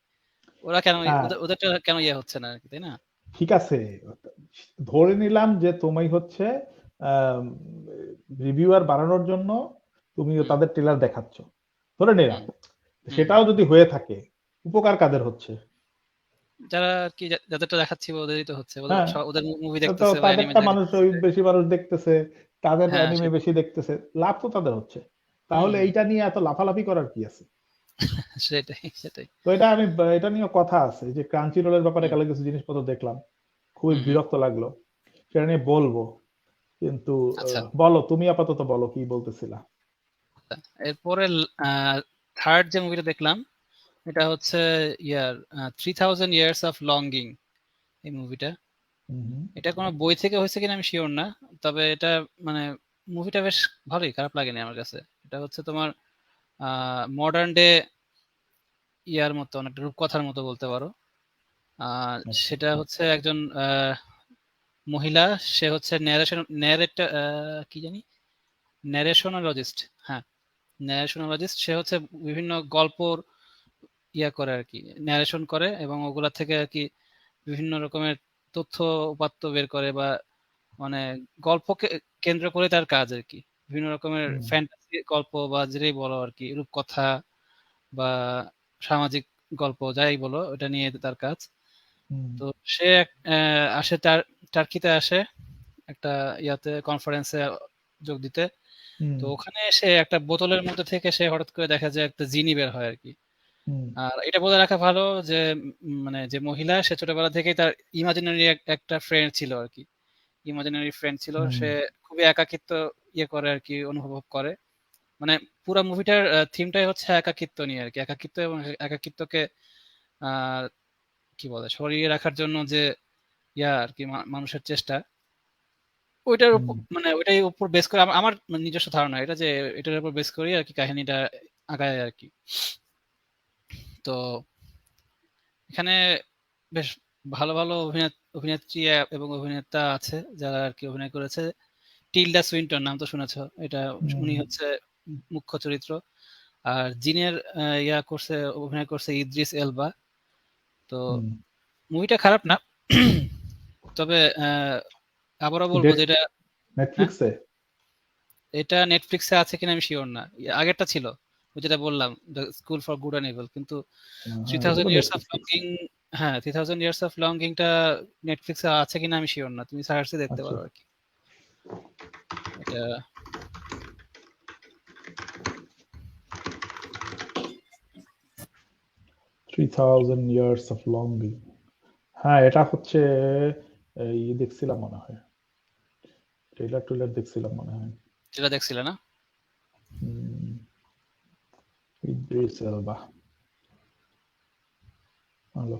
ওরা কেন হ্যাঁ ওদেরটা কেন ইয়ে হচ্ছে না আর কি, তাই না? ঠিক আছে, ধরে নিলাম যে তুমি হচ্ছে রিভিউয়ার বাড়ানোর জন্য তুমি হুম তাদের ট্রেলার দেখাচ্ছ, ধরে নিলাম, হুম হুম হুম। সেটাও যদি হয়ে থাকে উপকার কাদের হচ্ছে? যারা আর কি যাদেরটা দেখাচ্ছি ওদেরই তো হচ্ছে, ওদের হ্যাঁ, ওদের মুভি তো দেখতেছে বা অ্যানিমে তাদেরটা মানুষ ওই দেখতেছে। বেশি মানুষ দেখতেছে, তাদের হ্যাঁ অ্যানিমে বেশি দেখতেছে, লাভ তো তাদের হচ্ছে। হুম তাহলে হুম। এইটা নিয়ে এত লাফালাফি করার কি আছে? সেটাই সেটাই। তো এটা আমি, এটা নিয়ে কথা আছে যে ক্রাঞ্চি রোলের ব্যাপারে হুম কালে কিছু জিনিসপত্র দেখলাম, খুবই হুম হুম। বিরক্ত লাগলো, সেটা নিয়ে বলবো। কিন্তু আচ্ছা, বলো, তুমি আপাতত বলো কি বলতেছিলা। এরপরে থার্ড যে মুভিটা দেখলাম এটা হচ্ছে ইয়ার 3000 Years of Longing, এই মুভিটা। হুম এটা কোনো বই থেকে হয়েছে কিনা আমি শিওর না, তবে এটা মানে মুভিটা বেশ ভালোই, খারাপ লাগেনি আমার কাছে। এটা হচ্ছে তোমার মডার্ন ডে ইয়ার মতো, অনেকটা রূপকথার মতো বলতে পারো। আচ্ছা সেটা হচ্ছে একজন মহিলা, সে হচ্ছে কি জানি, ন্যারেশনোলজিস্ট। হ্যাঁ, ন্যারেশনোলজিস্ট। সে হচ্ছে বিভিন্ন গল্পর ইয়া করে আর কি, ন্যারেশন করে এবং ওগুলা থেকে আর কি বিভিন্ন রকমের তথ্য উপাত্ত বের করে, বা মানে গল্পকে কেন্দ্র করে তার কাজ আর কি। বিভিন্ন রকমের হুম ফ্যান্টাসি গল্প বা যেটাই বলো আর কি, রূপকথা বা সামাজিক গল্প যাই বলো, ওটা নিয়ে তার কাজ। হুম তো সে আসে টার্কিতে আসে একটা ইয়াতে কনফারেন্সে যোগ দিতে। হুম তো ওখানে এসে একটা বোতলের মধ্যে থেকে সে হঠাৎ করে দেখা যায় একটা জিনি বের হয় আর কি। হুম আর এটা বলে রাখা ভালো যে মানে যে মহিলা, সে ছোটবেলা থেকেই তার ইমাজিনারি একটা ফ্রেন্ড ছিল আর কি। ইমাজিনারি ফ্রেন্ড ছিল, হুম সে খুবই একাকিত্ব ইয়ে করে আর কি, অনুভব করে। মানে পুরো মুভিটার থিমটাই হচ্ছে একাকিত্ব নিয়ে আর কি, একাকিত্ব এবং একাকিত্বকে আহ কি বলে সরিয়ে রাখার জন্য যে ইয়া আর কি, মানুষের চেষ্টা, ওইটার উপর হুম মানে ওইটাই উপর বেস করে আমার নিজস্ব ধারণা এটা, যে এটার উপর বেস করি আর কি কাহিনীটা আগায় আর কি। তো এখানে বেশ ভালো ভালো অভিনেত্রী এবং অভিনেতা আছে যারা আর কি অভিনয় করেছে। টিলডা সুইনটন নাম তো শুনেছো, এটা উনি হুম হচ্ছে মুখ্য চরিত্র। আর জিনের ইয়া করছে, অভিনয় করছে ইদ্রিস এলবা। তো হুম। মুভিটা খারাপ না, তবে আবারও বলবো যে এটা, হ্যাঁ, নেটফ্লিক্সে? এটা নেটফ্লিক্সে আছে কিনা আমি শিওর না। আগেরটা ছিল, ওই যেটা বললাম, the school for good and evil, কিন্তু থ্রি হ্যাঁ, এটা তো thousand years of Netflix. Longing, হ্যাঁ 3000 Years of Longing টা নেটফ্লিক্সে আছে কিনা আমি শিওর না, তুমি সার্চে দেখতে আচ্ছা, পারো আর কি। এটা 3000 ইয়ার্স অফ লঙ্গিং। হ্যাঁ, এটা হচ্ছে এই দেখছিলাম মনে হয়, ট্রেলার ট্রেলার দেখছিলাম মনে হয়। যেটা দেখছিলে না? হুম, ইদ্রিস এলবা। ভালো।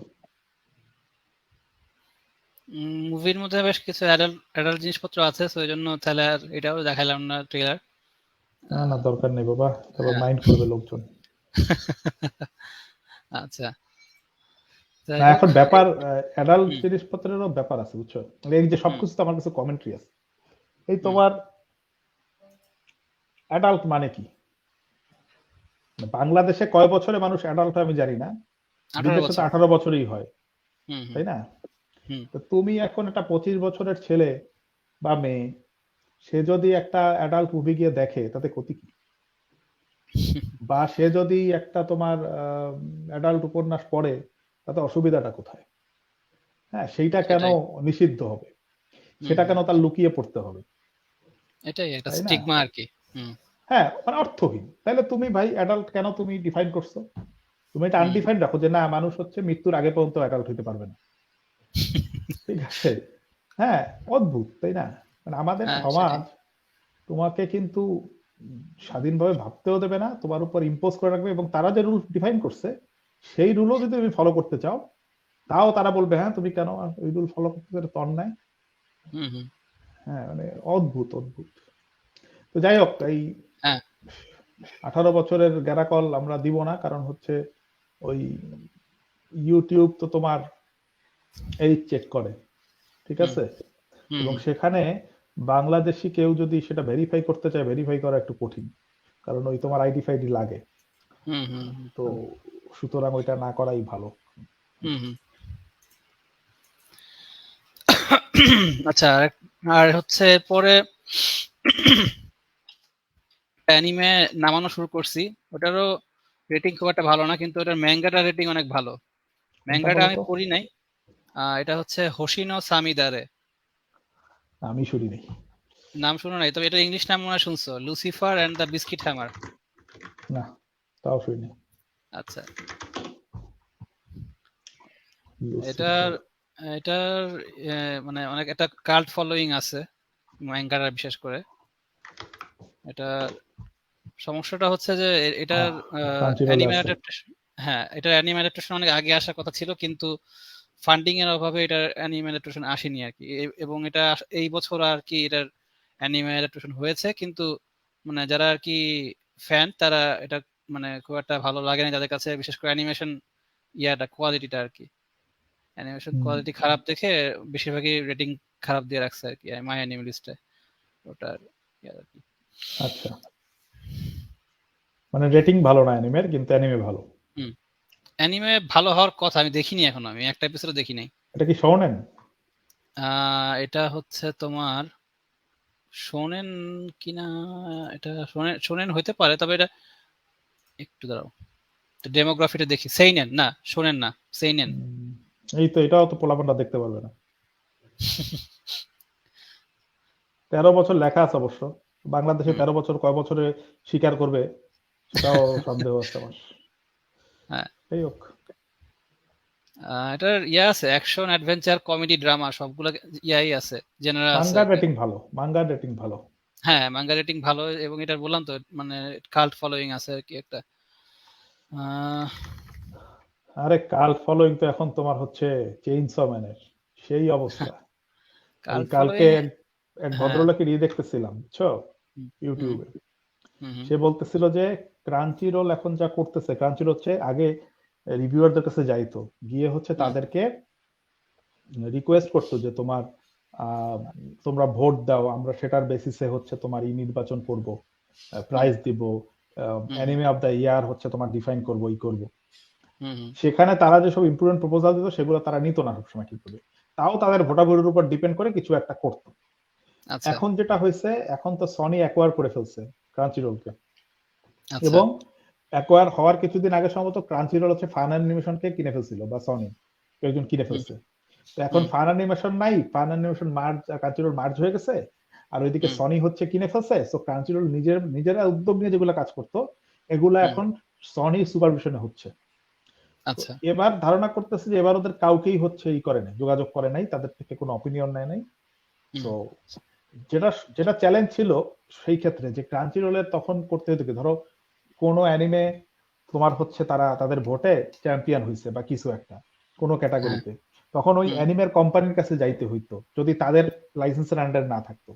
মুভির মধ্যে বেশ কিছু অ্যাডাল্ট অ্যাডাল্ট জিনিসপত্র আছে, তো এই জন্য তাহলে আর এটাও দেখালাম না ট্রেলার। না না, দরকার নেই বাবা, তারপর হ্যাঁ। মাইন্ড করবে লোকজন। আচ্ছা, যাই না, হোক। এখন ব্যাপার অ্যাডাল্ট হুম জিনিসপত্রেরও ব্যাপার আছে, বুঝছো? এই যে হুম সবকিছু তো আমার কাছে কমেন্ট্রি আছে। এই হুম। তোমার অ্যাডাল্ট মানে কি? বাংলাদেশে কয় বছরে মানুষ অ্যাডাল্ট হয় আমি জানি না, 18 বিদেশে তো বছর 18 বছরই হয়, হুম হুম তাই না? হুম। তো তুমি এখন একটা 25 বছরের ছেলে বা মেয়ে, সে যদি একটা অ্যাডাল্ট মুভি গিয়ে দেখে তাতে ক্ষতি কি? বা সে যদি একটা তোমার অ্যাডাল্ট উপন্যাস পড়ে তাতে অসুবিধাটা কোথায়? হ্যাঁ, সেইটা কেন সেটাই। নিষিদ্ধ হবে? হুম সেটা হুম। কেন তার লুকিয়ে পড়তে হবে? এটাই একটা তাই না? স্টিগমা আর কি। হুম হ্যাঁ, মানে অর্থহীন। তাহলে তুমি ভাই অ্যাডাল্ট কেন তুমি ডিফাইন করছো? তুমি এটা হুম। আনডিফাইন্ড রাখো যে না, মানুষ হচ্ছে মৃত্যুর আগে পর্যন্ত অ্যাডাল্ট হতে পারবে না। ঠিক আছে? হ্যাঁ, অদ্ভুত, তাই না? মানে আমাদের হ্যাঁ সেটাই। সমাজ তোমাকে কিন্তু স্বাধীনভাবে ভাবতেও দেবে না, তোমার উপর ইম্পোজ করে রাখবে, এবং তারা যে রুল ডিফাইন করছে সেই রুলও যদি তুমি ফলো করতে চাও, তাও তারা বলবে হ্যাঁ তুমি কেন ওই রুল ফলো করতে চাও, তর নাই। হুম হুম। হ্যাঁ, মানে অদ্ভুত অদ্ভুত। তো যাই হোক, এই হ্যাঁ 18 বছরের গ্যারাকল আমরা দিব না, কারণ হচ্ছে ওই ইউটিউব তো তোমার এই চেক করে, ঠিক হুম আছে, হুম এবং সেখানে বাংলাদেশি কেউ যদি সেটা ভেরিফাই করতে চায়, ভেরিফাই করা একটু কঠিন, কারণ ওই তোমার আইডি ফাইডি লাগে। হুম হুম তো সুতরাং ওইটা না করাই ভালো। হুম হুম। আচ্ছা, আর হচ্ছে পরে অ্যানিমে নামানো শুরু করছি, ওটারও রেটিং খুব একটা ভালো না, কিন্তু ওটার ম্যাঙ্গাটার রেটিং অনেক ভালো। কোনটা ম্যাঙ্গাটা বলো আমি তো? পড়ি নাই। এটা হচ্ছে হোশিনো সামিদারে। আমি শুনি নাই। নাম শুনো নাই? তবে এটা ইংলিশ নাম মনে হয় শুনছো, Lucifer and the biscuit hammer. না, তাও শুনি নাই। আচ্ছা, এটার লুসিফার। এটার মানে অনেক একটা কাল্ট ফলোয়িং আছে ম্যাঙ্গাটার, বিশেষ করে। এটা সমস্যাটা হচ্ছে যে এটার ক্রাঞ্চিরোলে অ্যানিমে আছে। অ্যাডাপ্টেশন, হ্যাঁ এটার অ্যানিমে অ্যাডাপ্টেশন অনেক আগে আসার কথা ছিল, কিন্তু ফান্ডিং এর অভাবে এটার অ্যানিমে অ্যাডাপ্টেশন আসেনি আর কি। এবং এটা এই বছর আর কি এটার অ্যানিমে অ্যাডাপ্টেশন হয়েছে, কিন্তু মানে যারা আর কি ফ্যান, তারা এটা মানে খুব একটা ভালো লাগে না তাদের কাছে, বিশেষ করে অ্যানিমেশন কোয়ালিটিটা আর কি। অ্যানিমেশন হুম, কোয়ালিটি খারাপ দেখে বেশিরভাগই রেটিং খারাপ দিয়ে রাখছে আর কি মাই অ্যানিমে লিস্টে। ওটার আর কি। আচ্ছা, মানে রেটিং ভালো না অ্যানিমের, কিন্তু অ্যানিমে ভালো। হুম, অ্যানিমে ভালো হওয়ার কথা, আমি দেখিনি এখনো, আমি একটা এপিসোড দেখি নাই। এটা কি শোনেন? এটা হচ্ছে তোমার শোনেন কিনা, এটা শোনেন শোনেন হইতে পারে, তবে এটা একটু দাঁড়াও, ডেমোগ্রাফিটা দেখি। সেইনেন না, শোনেন না, সেইনেন। এই তো, এটাও তো পোলাপানরা দেখতে পারবে না। 13 বছর লেখা আছে অবশ্য। বাংলাদেশে হুম, 13 বছর কয় বছরে স্বীকার করবে, সেটাও সন্দেহ আছে আমার। হ্যাঁ। এই হোক। এটার আছে অ্যাকশন, অ্যাডভেঞ্চার, কমেডি, ড্রামা, সবগুলো ইয়াই আছে, জেনারেল আছে মাঙ্গার আর কি। রেটিং ভালো, মাঙ্গার রেটিং ভালো। হ্যাঁ, মাঙ্গা রেটিং ভালো, এবং এটা বললাম তো মানে কাল্ট ফলোয়িং আছে আর কি একটা। আহ, আরে কাল ফলোইং তো এখন তোমার হচ্ছে চেইনসো ম্যানের সেই অবস্থা। এই কাল্ট কালকে ফলোয়িং। এক হ্যাঁ। ভদ্রলোকের দেখতেছিলাম, বুঝছো, হুম হুম ইউটিউবে। হুম হুম সে বলতেছিল যে ক্রাঞ্চি রোল এখন যা করতেছে, ক্রাঞ্চি হচ্ছে আগে রিভিউয়ারদের কাছে যাইতো, গিয়ে হচ্ছে হুম তাদেরকে রিকোয়েস্ট করতো যে তোমার আহ, তোমরা ভোট দাও, আমরা সেটার বেসিসে হচ্ছে তোমার নির্বাচন করব, হুম প্রাইজ দিব, হুম অ্যানিমে অফ দ্য ইয়ার হচ্ছে তোমার ডিফাইন করবো, ই করবো। হুম হুম। সেখানে তারা যেসব ইম্প্রুভমেন্ট প্রপোজাল দিত, সেগুলো তারা নিত না সবসময় ঠিকভাবে। তাও তাদের ভোটাভুটির উপর ডিপেন্ড করে কিছু একটা করতো। আচ্ছা এখন যেটা হয়েছে, এখন তো সনি অ্যাকোয়ার করে ফেলছে ক্রাঞ্চি রোলকে, আচ্ছা। এবং অ্যাকোয়ার হওয়ার কিছুদিন আগে সম্ভবত ক্রাঞ্চি রোল হচ্ছে ফান অ্যানিমেশনকে কিনে ফেলছিল, বা সনি একজন কিনে হুম ফেলছে। তো এখন হুম ফান অ্যানিমেশন নাই, Funimation merge, Crunchyroll merge হয়ে গেছে, আর ওইদিকে হুম সনি হচ্ছে কিনে ফেলছে। তো ক্রাঞ্চি রোল নিজেরা উদ্যোগ নিয়ে যেগুলো কাজ করতো, এগুলা হুম। এখন সনি সুপারভিশনে হচ্ছে। তো আচ্ছা। এবার ধারণা করতেছে যে এবার ওদের কাউকেই হচ্ছে ই করে নাই, যোগাযোগ করে নাই, তাদের থেকে কোনো অপিনিয়ন নেয় নাই। হুম তো যেটা যেটা চ্যালেঞ্জ ছিল সেই ক্ষেত্রে, যে ক্রাঞ্চি রোলের তখন করতে হতো কি, ধরো কোনো অ্যানিমে তোমার হচ্ছে তারা তাদের ভোটে চ্যাম্পিয়ন হয়েছে বা কিছু একটা কোনো হ্যাঁ। ক্যাটাগরিতে, তখন ওই হুম। অ্যানিমের কোম্পানির কাছে যাইতে হইতো, যদি তাদের লাইসেন্সের আন্ডার না থাকতো।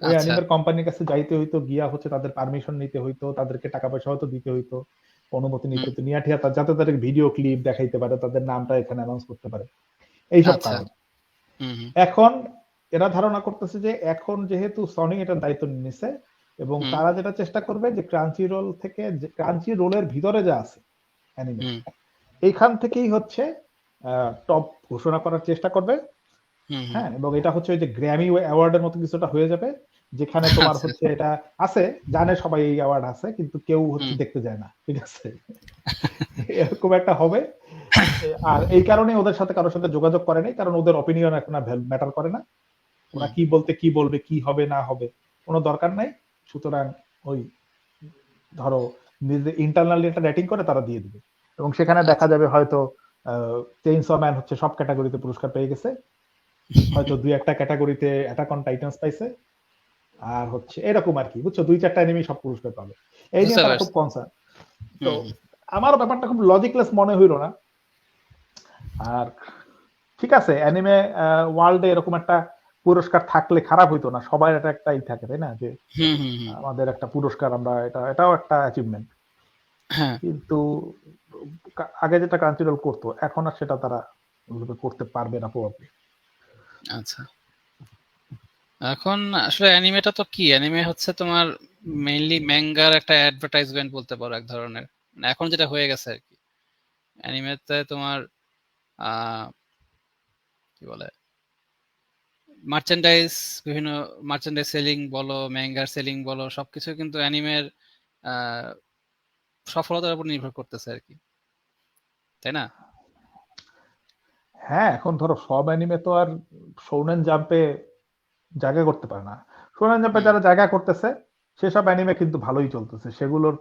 ওই আচ্ছা। অ্যানিমের কোম্পানির কাছে যাইতে হইতো, গিয়া হচ্ছে তাদের পারমিশন নিতে হইতো, তাদেরকে টাকা পয়সা হয়তো দিতে হইতো, অনুমতি নিতে হুম। হইতো, নিয়ে ঠিয়া যাতে তাদের ভিডিও ক্লিপ দেখাইতে পারে, তাদের নামটা এখানে অ্যানাউন্স করতে পারে, এইসব আচ্ছা। কারণ। হুম হুম এখন এরা ধারণা করতেছে যে এখন যেহেতু সনি এটার দায়িত্ব নিছে, এবং হুম তারা যেটা চেষ্টা করবে যে ক্রাঞ্চি রোল থেকে, যে ক্রাঞ্চি রোলের ভিতরে যা আছে অ্যানিমে, হুম এইখান থেকেই হচ্ছে টপ ঘোষণা করার চেষ্টা করবে। হুম হুম। হ্যাঁ, এবং এটা হচ্ছে ওই যে গ্র্যামি অ্যাওয়ার্ডের মতো কিছুটা হয়ে যাবে, যেখানে তোমার আচ্ছা। হচ্ছে এটা আছে, জানে সবাই এই অ্যাওয়ার্ড আছে, কিন্তু কেউ হচ্ছে হুম দেখতে যায় না, ঠিক আছে, এরকম একটা হবে। আর এই কারণে ওদের সাথে কারোর সাথে যোগাযোগ করে নাই, কারণ ওদের অপিনিয়ন এখন আর ম্যাটার করে না। ওরা হুম। কি বলতে কি বলবে, কি হবে না হবে কোনো দরকার নাই। সুতরাং ওই ধরো নিজে ইন্টারনালি একটা রেটিং করে তারা দিয়ে দিবে, এবং সেখানে দেখা আচ্ছা। যাবে হয়তো চেইনস ম্যান হচ্ছে সব ক্যাটাগরিতে পুরস্কার পেয়ে গেছে, হয়তো দুই একটা ক্যাটাগরিতে অ্যাটাক অন টাইটান্স পাইছে, আর হচ্ছে এরকম আর কি, বুঝছো, দুই চারটা এনিমি সব পুরস্কার পাবে, এই নিয়ে বুঝতে তারা খুব পারছি। কনসার্ন। তো হুম হুম আমারও ব্যাপারটা খুব লজিকলেস মনে হইলো না। আর ঠিক আছে, অ্যানিমে ওয়ার্ল্ডে এরকম একটা পুরস্কার থাকলে খারাপ হইতো না, সবার এটা একটা ই থাকে, তাই না, যে হুম হুম হুম। আমাদের একটা পুরস্কার, আমরা এটাও একটা অ্যাচিভমেন্ট। হ্যাঁ। কিন্তু আগে যেটা কান্ট্রি করতো, এখন আর সেটা তারা ওইভাবে করতে পারবে না প্রবাবলি। আচ্ছা, এখন আসলে অ্যানিমেটা তো কি, অ্যানিমে হচ্ছে তোমার মেইনলি ম্যাঙ্গার একটা অ্যাডভার্টাইজমেন্ট বলতে পারো এক ধরনের, মানে এখন যেটা হয়ে গেছে আর কি। অ্যানিমেতে তোমার কি বলে মার্চেন্ডাইজ, বিভিন্ন মার্চেন্ডাইজ সেলিং বলো, ম্যাঙ্গার সেলিং বলো, সবকিছু কিন্তু অ্যানিমের সফলতার উপর নির্ভর করতেছে আর কি, তাই না? হ্যাঁ, এখন ধরো সব অ্যানিমে তো আর শোনেন জাম্পে জায়গা করতে পারে না। শোনেন জাম্পে যারা জায়গা করতেছে সেসব অ্যানিমে কিন্তু ভালোই চলতেছে, সেগুলোর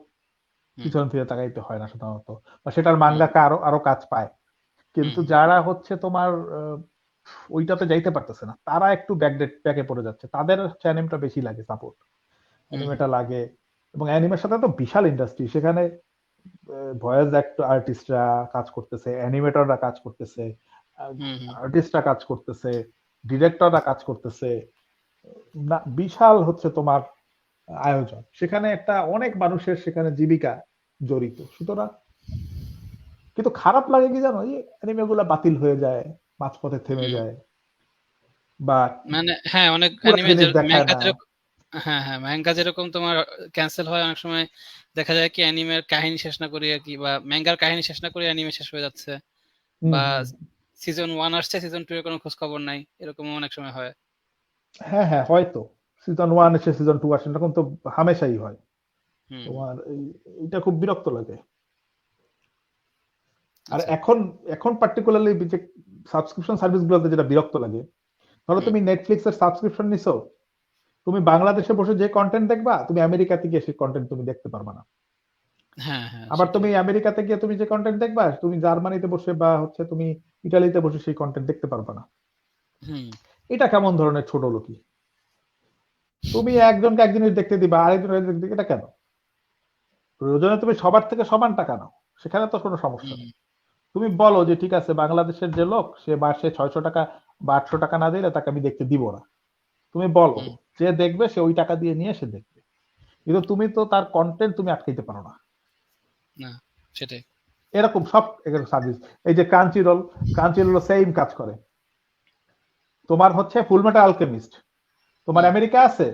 পিছন ফিরে তাকাইতে হয় না সাধারণত, বা সেটার মাঙ্গাকা আরো আরো কাজ পায়। কিন্তু যারা হচ্ছে তোমার ওইটাতে যাইতে পারতেছে না, তারা একটু ব্যাকে পড়ে যাচ্ছে, তাদের হচ্ছে অ্যানিমেটা বেশি লাগে সাপোর্ট, অ্যানিমেটা লাগে। এবং অ্যানিমের সাথে তো বিশাল ইন্ডাস্ট্রি, সেখানে ভয়েস আর্টিস্টরা কাজ করতেছে, অ্যানিমেটররা কাজ করতেছে, আর্টিস্টরা কাজ করতেছে, ডিরেক্টররা কাজ করতেছে, না বিশাল হচ্ছে তোমার আয়োজন, সেখানে একটা অনেক মানুষের সেখানে জীবিকা জড়িত। সুতরাং কিন্তু খারাপ লাগে কি জানো, এই অ্যানিমে গুলা বাতিল হয়ে যায়, মাঝপথে থেমে যায়, বা মানে হ্যাঁ, অনেক পুরো অ্যানিমে জিনিস দেখায় ম্যাঙ্গা না। যেরকম, হ্যাঁ হ্যাঁ, ম্যাঙ্গা যেরকম তোমার ক্যান্সেল হয়, অনেক সময় দেখা যায় কি অ্যানিমের কাহিনী শেষ না করি আর কি, বা ম্যাঙ্গার কাহিনী শেষ না করে অ্যানিমে শেষ হয়ে যাচ্ছে, বা সিজন 1 আসছে, সিজন 2 এর কোনো খোঁজ খবর নাই, এরকম অনেক সময় হয়। হ্যাঁ হ্যাঁ, হয়তো সিজন 1 এসে সিজন 2 আসে, এরকম তো হামেশাই হয়। তোমার এটা খুব বিরক্ত লাগে। আর আচ্ছা। এখন এখন পার্টিকুলারলি যে সাবস্ক্রিপশন সার্ভিস গুলোতে যেটা বিরক্ত লাগে, ধরো তুমি নেটফ্লিক্স এর সাবস্ক্রিপশন নিছো, তুমি বাংলাদেশে বসে যে কন্টেন্ট দেখবা, তুমি আমেরিকাতে গিয়ে সেই কন্টেন্ট তুমি দেখতে পারবা না। হ্যাঁ হ্যাঁ, আবার সেটাই। তুমি আমেরিকাতে গিয়ে তুমি যে কন্টেন্ট দেখবা, তুমি জার্মানিতে বসে বা হচ্ছে তুমি ইটালিতে বসে সেই কন্টেন্ট দেখতে পারবা না। এটা কেমন ধরনের ছোট লোকি? তুমি একজনকে এক জিনিস দেখতে দিবা, আরেকজনের দেখতে দিবা, এটা কেন? প্রয়োজনে তুমি সবার থেকে সমান টাকা নাও, সেখানে তো কোনো সমস্যা নেই। তুমি বলো যে ঠিক আছে, বাংলাদেশের যে লোক সে মাসে 600 টাকা বা 800 টাকা না দিলে তাকে আমি দেখতে দিব না। তুমি বলো, যে দেখবে সে ওই টাকা দিয়ে নিয়ে সে দেখবে। কিন্তু তুমি তো তার কন্টেন্ট তুমি আটকাইতে পারো না। না, সেটাই। এরকম সব সার্ভিস, এই যে ক্রাঞ্চিরোল, ক্রাঞ্চিরোল সেম কাজ করে। তোমার হচ্ছে ফুলমেটাল আলকেমিস্ট, তোমার আমেরিকা আছে,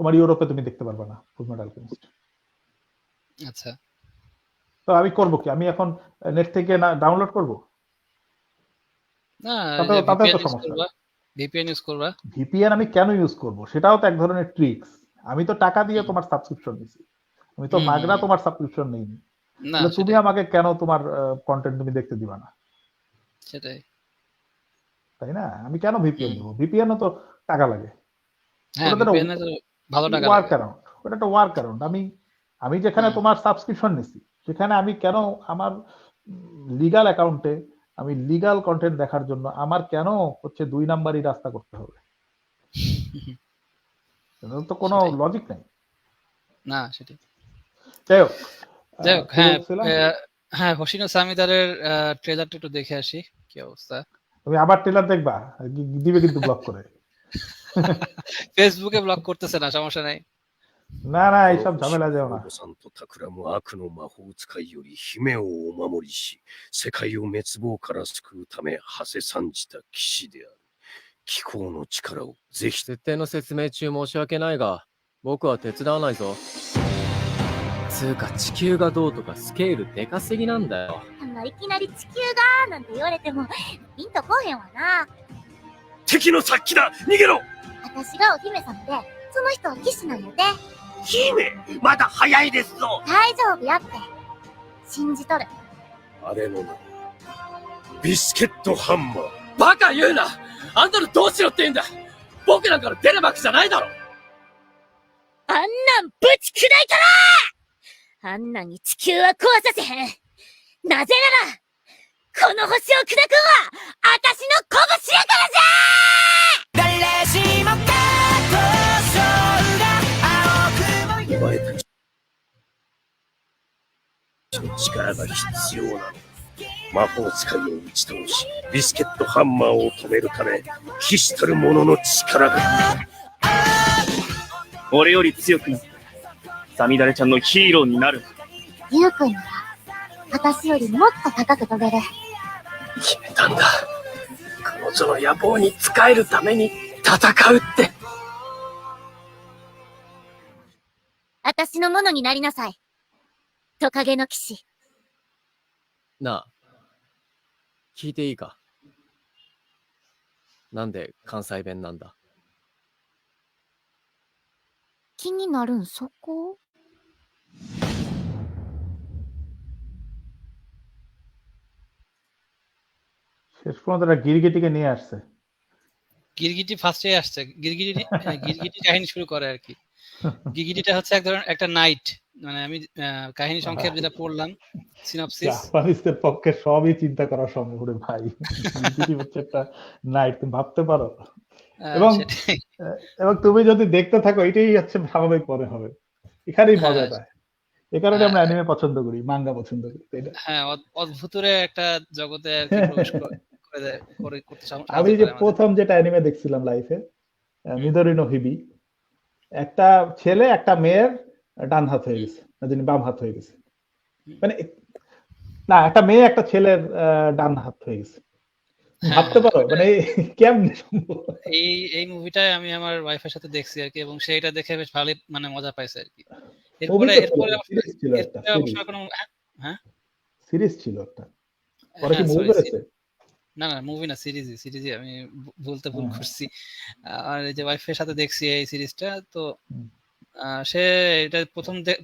তোমার ইউরোপে তুমি দেখতে পারবে না ফুলমেটাল আলকেমিস্ট। আচ্ছা, তো আমি করব কি, আমি এখন নেট থেকে না ডাউনলোড করব? না, তাতে যে তাতে তো ভিপিএন ইউজ সমস্যা। করবা, ভিপিএন ইউজ করবা। ভিপিএন আমি কেন ইউজ করব? সেটাও তো এক ধরনের ট্রিক্স। আমি তো টাকা দিয়ে তোমার সাবস্ক্রিপশন নিছি, আমি তো মাগনা তোমার সাবস্ক্রিপশন নেইনি। না, তাহলে তুমি সেটাই আমাকে কেন তোমার কন্টেন্ট তুমি দেখতে দিবা না? সেটাই। তাই না? আমি কেন ভিপিএন দেবো? ভিপিএনও তো টাকা লাগে। হ্যাঁ, ওটা তো ভিপিএন এ তো ভালো টাকা ওয়ার্ক লাগে। অ্যারাউন্ড, ওটা একটা ওয়ার্ক অ্যারাউন্ড। আমি আমি যেখানে তোমার সাবস্ক্রিপশন নিছি, সেখানে আমি কেন আমার লিগাল অ্যাকাউন্টে আমি লিগাল কন্টেন্ট দেখার জন্য আমার কেন হচ্ছে 2 নাম্বারই রাস্তা করতে হবে? এটার তো কোনো সেটাই। লজিক নাই। না, সেটাই। যাই হোক, যাই হোক, কি হ্যাঁ, বলছিলাম? হ্যাঁ, হোসিনো সামিদারের ট্রেলারটা একটু দেখে আসি, কি অবস্থা। তুমি আবার ট্রেলার দেখবা? দিবে কিন্তু ব্লক করে। ফেসবুকে ব্লক করতেছে না, সমস্যা নাই। না না, এইসব ঝামেলা যেও না।さんと企む悪の魔法使いより姫をお守りし、世界を滅亡から救うため、馳せ参じた騎士である。気候の力をぜひ。設定の説明中申し訳ないが、僕は手伝わないぞ。つうか地球がどうとかスケールでかすぎなんだよ。いきなり地球がなんて言われてもピンとこへんわな。敵の殺気だ、逃げろ。私がお姫様で、その人は騎士なんやで。姫、まだ早いですぞ。大丈夫やって。信じとる。あれの名はビスケットハンマー。バカ言うな。あんたのどうしろって言うんだ。僕なんかの出る幕じゃないだろ。あんなんぶち砕いたらあんなに地球は壊させへん。なぜなら、この星を砕くんは、私の拳やからじゃ誰しもがお前たちの力が必要なの。魔法使いを打ち倒し、ビスケットハンマーを止めるため、騎士たる者の力が。俺より強くなって、サミダレちゃんのヒーローになる。ゆうくんなら、私よりもっと高く飛べる。決めたんだ。彼女女の野望に仕えるために戦うって。私のものになりなさい。トカゲの騎士。なあ、聞いていいか？なんで関西弁なんだ？気になるんそこ？ শেষ পর্যন্ত একটা গিরগিটিকে নিয়ে আসছে। গিরগিটি ফার্স্টে আসছে, গিরগিটি কাহিনী শুরু করে আর কি। গিরগিটিটা হচ্ছে এক ধরনের একটা নাইট, মানে আমি কাহিনী সংক্ষেপ যেটা পড়লাম সিনপসিস। জাপানিজদের পক্ষে সবই চিন্তা করা সম্ভব রে ভাই। গিরগিটি হচ্ছে একটা নাইট, তুমি ভাবতে পারো? এবং সেটাই। এবং তুমি যদি দেখতে থাকো এটাই হচ্ছে স্বাভাবিক মনে হবে। এখানেই হ্যাঁ, মজাটা। এই কারণে আমরা আহ, অ্যানিমে পছন্দ করি, মাঙ্গা পছন্দ করি, তাই না? হ্যাঁ, অদ্ভুতুরে একটা জগতে আর কি প্রবেশ করে দেয়, করতে আমি সাহায্য যে করে আমাদের। প্রথম যেটা অ্যানিমে দেখছিলাম লাইফে, হুম। মিদোরি নো হিবি, একটা ছেলে একটা মেয়ের ডান হাত হয়ে গেছে, না জানি বাম হাত হয়ে গেছে, মানে না একটা মেয়ে একটা ছেলের ডান হাত হয়ে গেছে। হ্যাঁ, ভাবতে পারো মানে কেমনে সম্ভব? এই এই মুভিটাই আমি আমার ওয়াইফের সাথে দেখছি আর কি, এবং সেইটা দেখে বেশ ভালোই মানে মজা পাইছে আর কি। মুভি এরপরে তো এরপরে সিরিজ ছিল, একটা এরপরে অবশ্য কোনো হ্যাঁ সিরিজ ছিল একটা, পরে কি হ্যাঁ মুভি সরি, করেছে? না না মুভি না, সিরিজই আমি ভুল হ্যাঁ, করছি। আর এই যে ওয়াইফের সাথে দেখছি এই সিরিজটা, তো হুম, সে এটা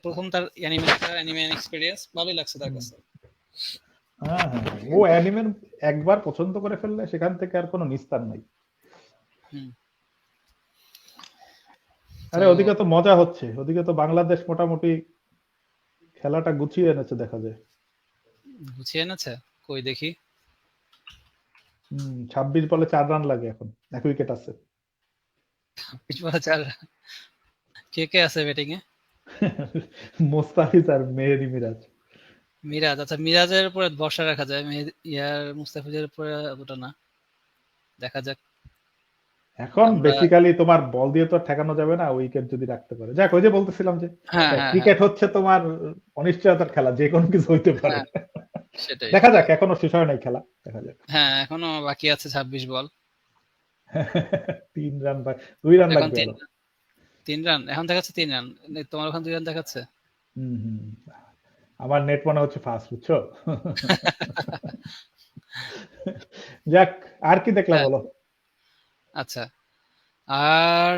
প্রথম তার অ্যানিমে এক্সপেরিয়েন্স ভালোই লাগছে তার কাছে। হ্যাঁ, হ্যাঁ, ও অ্যানিমে একবার পছন্দ করে ফেললে সেখান থেকে আর কোনো নিস্তার নাই। হুম। আরে তো ওদিকে তো মজা হচ্ছে, ওদিকে তো বাংলাদেশ মোটামুটি খেলাটা গুছিয়ে এনেছে দেখা যায়। গুছিয়ে এনেছে, কই দেখি। 26 বলে 4 রান লাগে এখন, 1 উইকেট আছে। কে কে আছে ব্যাটিং এ? মোস্তাফিজ আর মেহেদী মিরাজ। মিরাজ, আচ্ছা মিরাজের উপরে ভরসা রাখা যায়, মুস্তাফিজের উপরে অতটা না, দেখা যাক। এখন আমরা বেসিক্যালি তোমার বল দিয়ে তো আর ঠেকানো যাবে না, উইকেট যদি রাখতে পারে। যাক, ওই যে বলতেছিলাম যে হ্যাঁ হ্যাঁ হ্যাঁ ক্রিকেট হচ্ছে তোমার অনিশ্চয়তার খেলা, যে কোনো কিছু হইতে পারে। হ্যাঁ সেটাই। দেখা যাক, এখনো শেষ হয় নাই খেলা, দেখা যাক। হ্যাঁ এখনো বাকি আছে 26 বল, 3 রান বা 2 রান এখন লাগবে আরো। 3 রান এখন দেখাচ্ছে, 3 রান। তোমার ওখানে 2 রান দেখাচ্ছে। হুম, হুম। আমার নেট মনে হচ্ছে ফাস্ট, বুঝছো? যাক, আর কি দেখলা হ্যাঁ, বলো? আচ্ছা। আর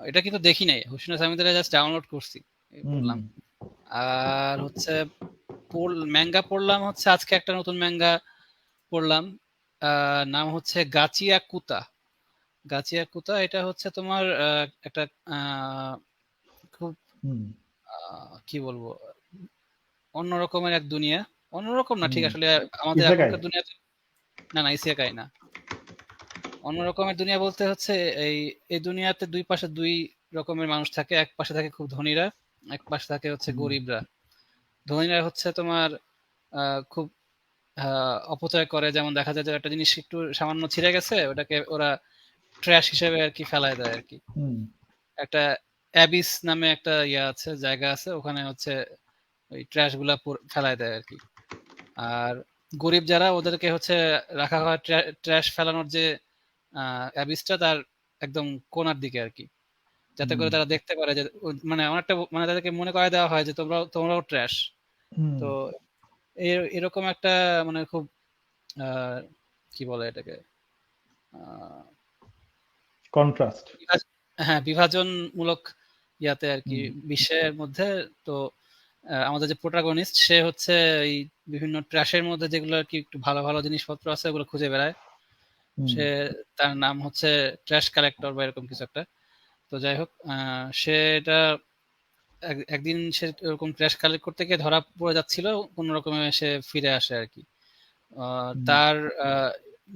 এটা কিন্তু দেখি নাই, হুসিনা সামিদের জাস্ট ডাউনলোড করছি, এই হুম, পড়লাম। আর হচ্ছে ম্যাঙ্গা পড়লাম, হচ্ছে আজকে একটা নতুন ম্যাঙ্গা পড়লাম, নাম হচ্ছে গাচিয়া কুতা। এটা হচ্ছে তোমার একটা খুব হুম, কি বলবো, অন্য রকমের এক দুনিয়া। অন্যরকম না ঠিক, হুম। আসলে আমাদের ইসেকাই? এখনকার দুনিয়া, না না ইসেকাই না। অন্য রকমের দুনিয়া বলতে হচ্ছে এই দুনিয়াতে দুই পাশে দুই রকমের মানুষ থাকে। এক পাশে থাকে খুব ধনীরা, এক পাশে থাকে হচ্ছে হুম, গরিবরা। ধনীরা হচ্ছে তোমার খুব অপচয় করে, যেমন দেখা যায় যে একটা জিনিস একটু সামান্য ছিঁড়ে গেছে, ওটাকে ওরা ট্র্যাশ হিসেবে আর কি ফেলায় দেয় আর কি। হুম, একটা অ্যাবিস নামে একটা আছে, জায়গা আছে, ওখানে হচ্ছে ওই ট্র্যাশ গুলা ফেলায় দেয় আর কি। আর গরিব যারা, ওদেরকে হচ্ছে রাখা হয় ট্র্যাশ ফেলানোর যে অ্যাবিসটা তার একদম কোনার দিকে আর কি, যাতে হুম, করে তারা দেখতে পারে যে মানে অনেকটা, মানে তাদেরকে মনে করায় দেওয়া হয় যে তোমরাও ট্র্যাশ। হুম। তো এরকম একটা মানে খুব আহ, কি বলে এটাকে, আহ, কন্ট্রাস্ট। হ্যাঁ বিভাজনমূলক ইয়াতে আর কি, বিশ্বের মধ্যে। তো আমাদের যে প্রোটাগনিস্ট, সে হচ্ছে এই বিভিন্ন ট্র্যাশের মধ্যে যেগুলো আর কি একটু ভালো ভালো জিনিসপত্র আছে ওগুলো খুঁজে বেড়ায়। সে, তার নাম হচ্ছে ট্র্যাশ কালেক্টর বা এরকম কিছু একটা। তো যাই হোক, সে এটা একদিন সে এরকম ট্র্যাশ কালেক্ট করতে গিয়ে ধরা পড়ে যাচ্ছিল, কোন রকমে সে ফিরে আসে আর কি। তার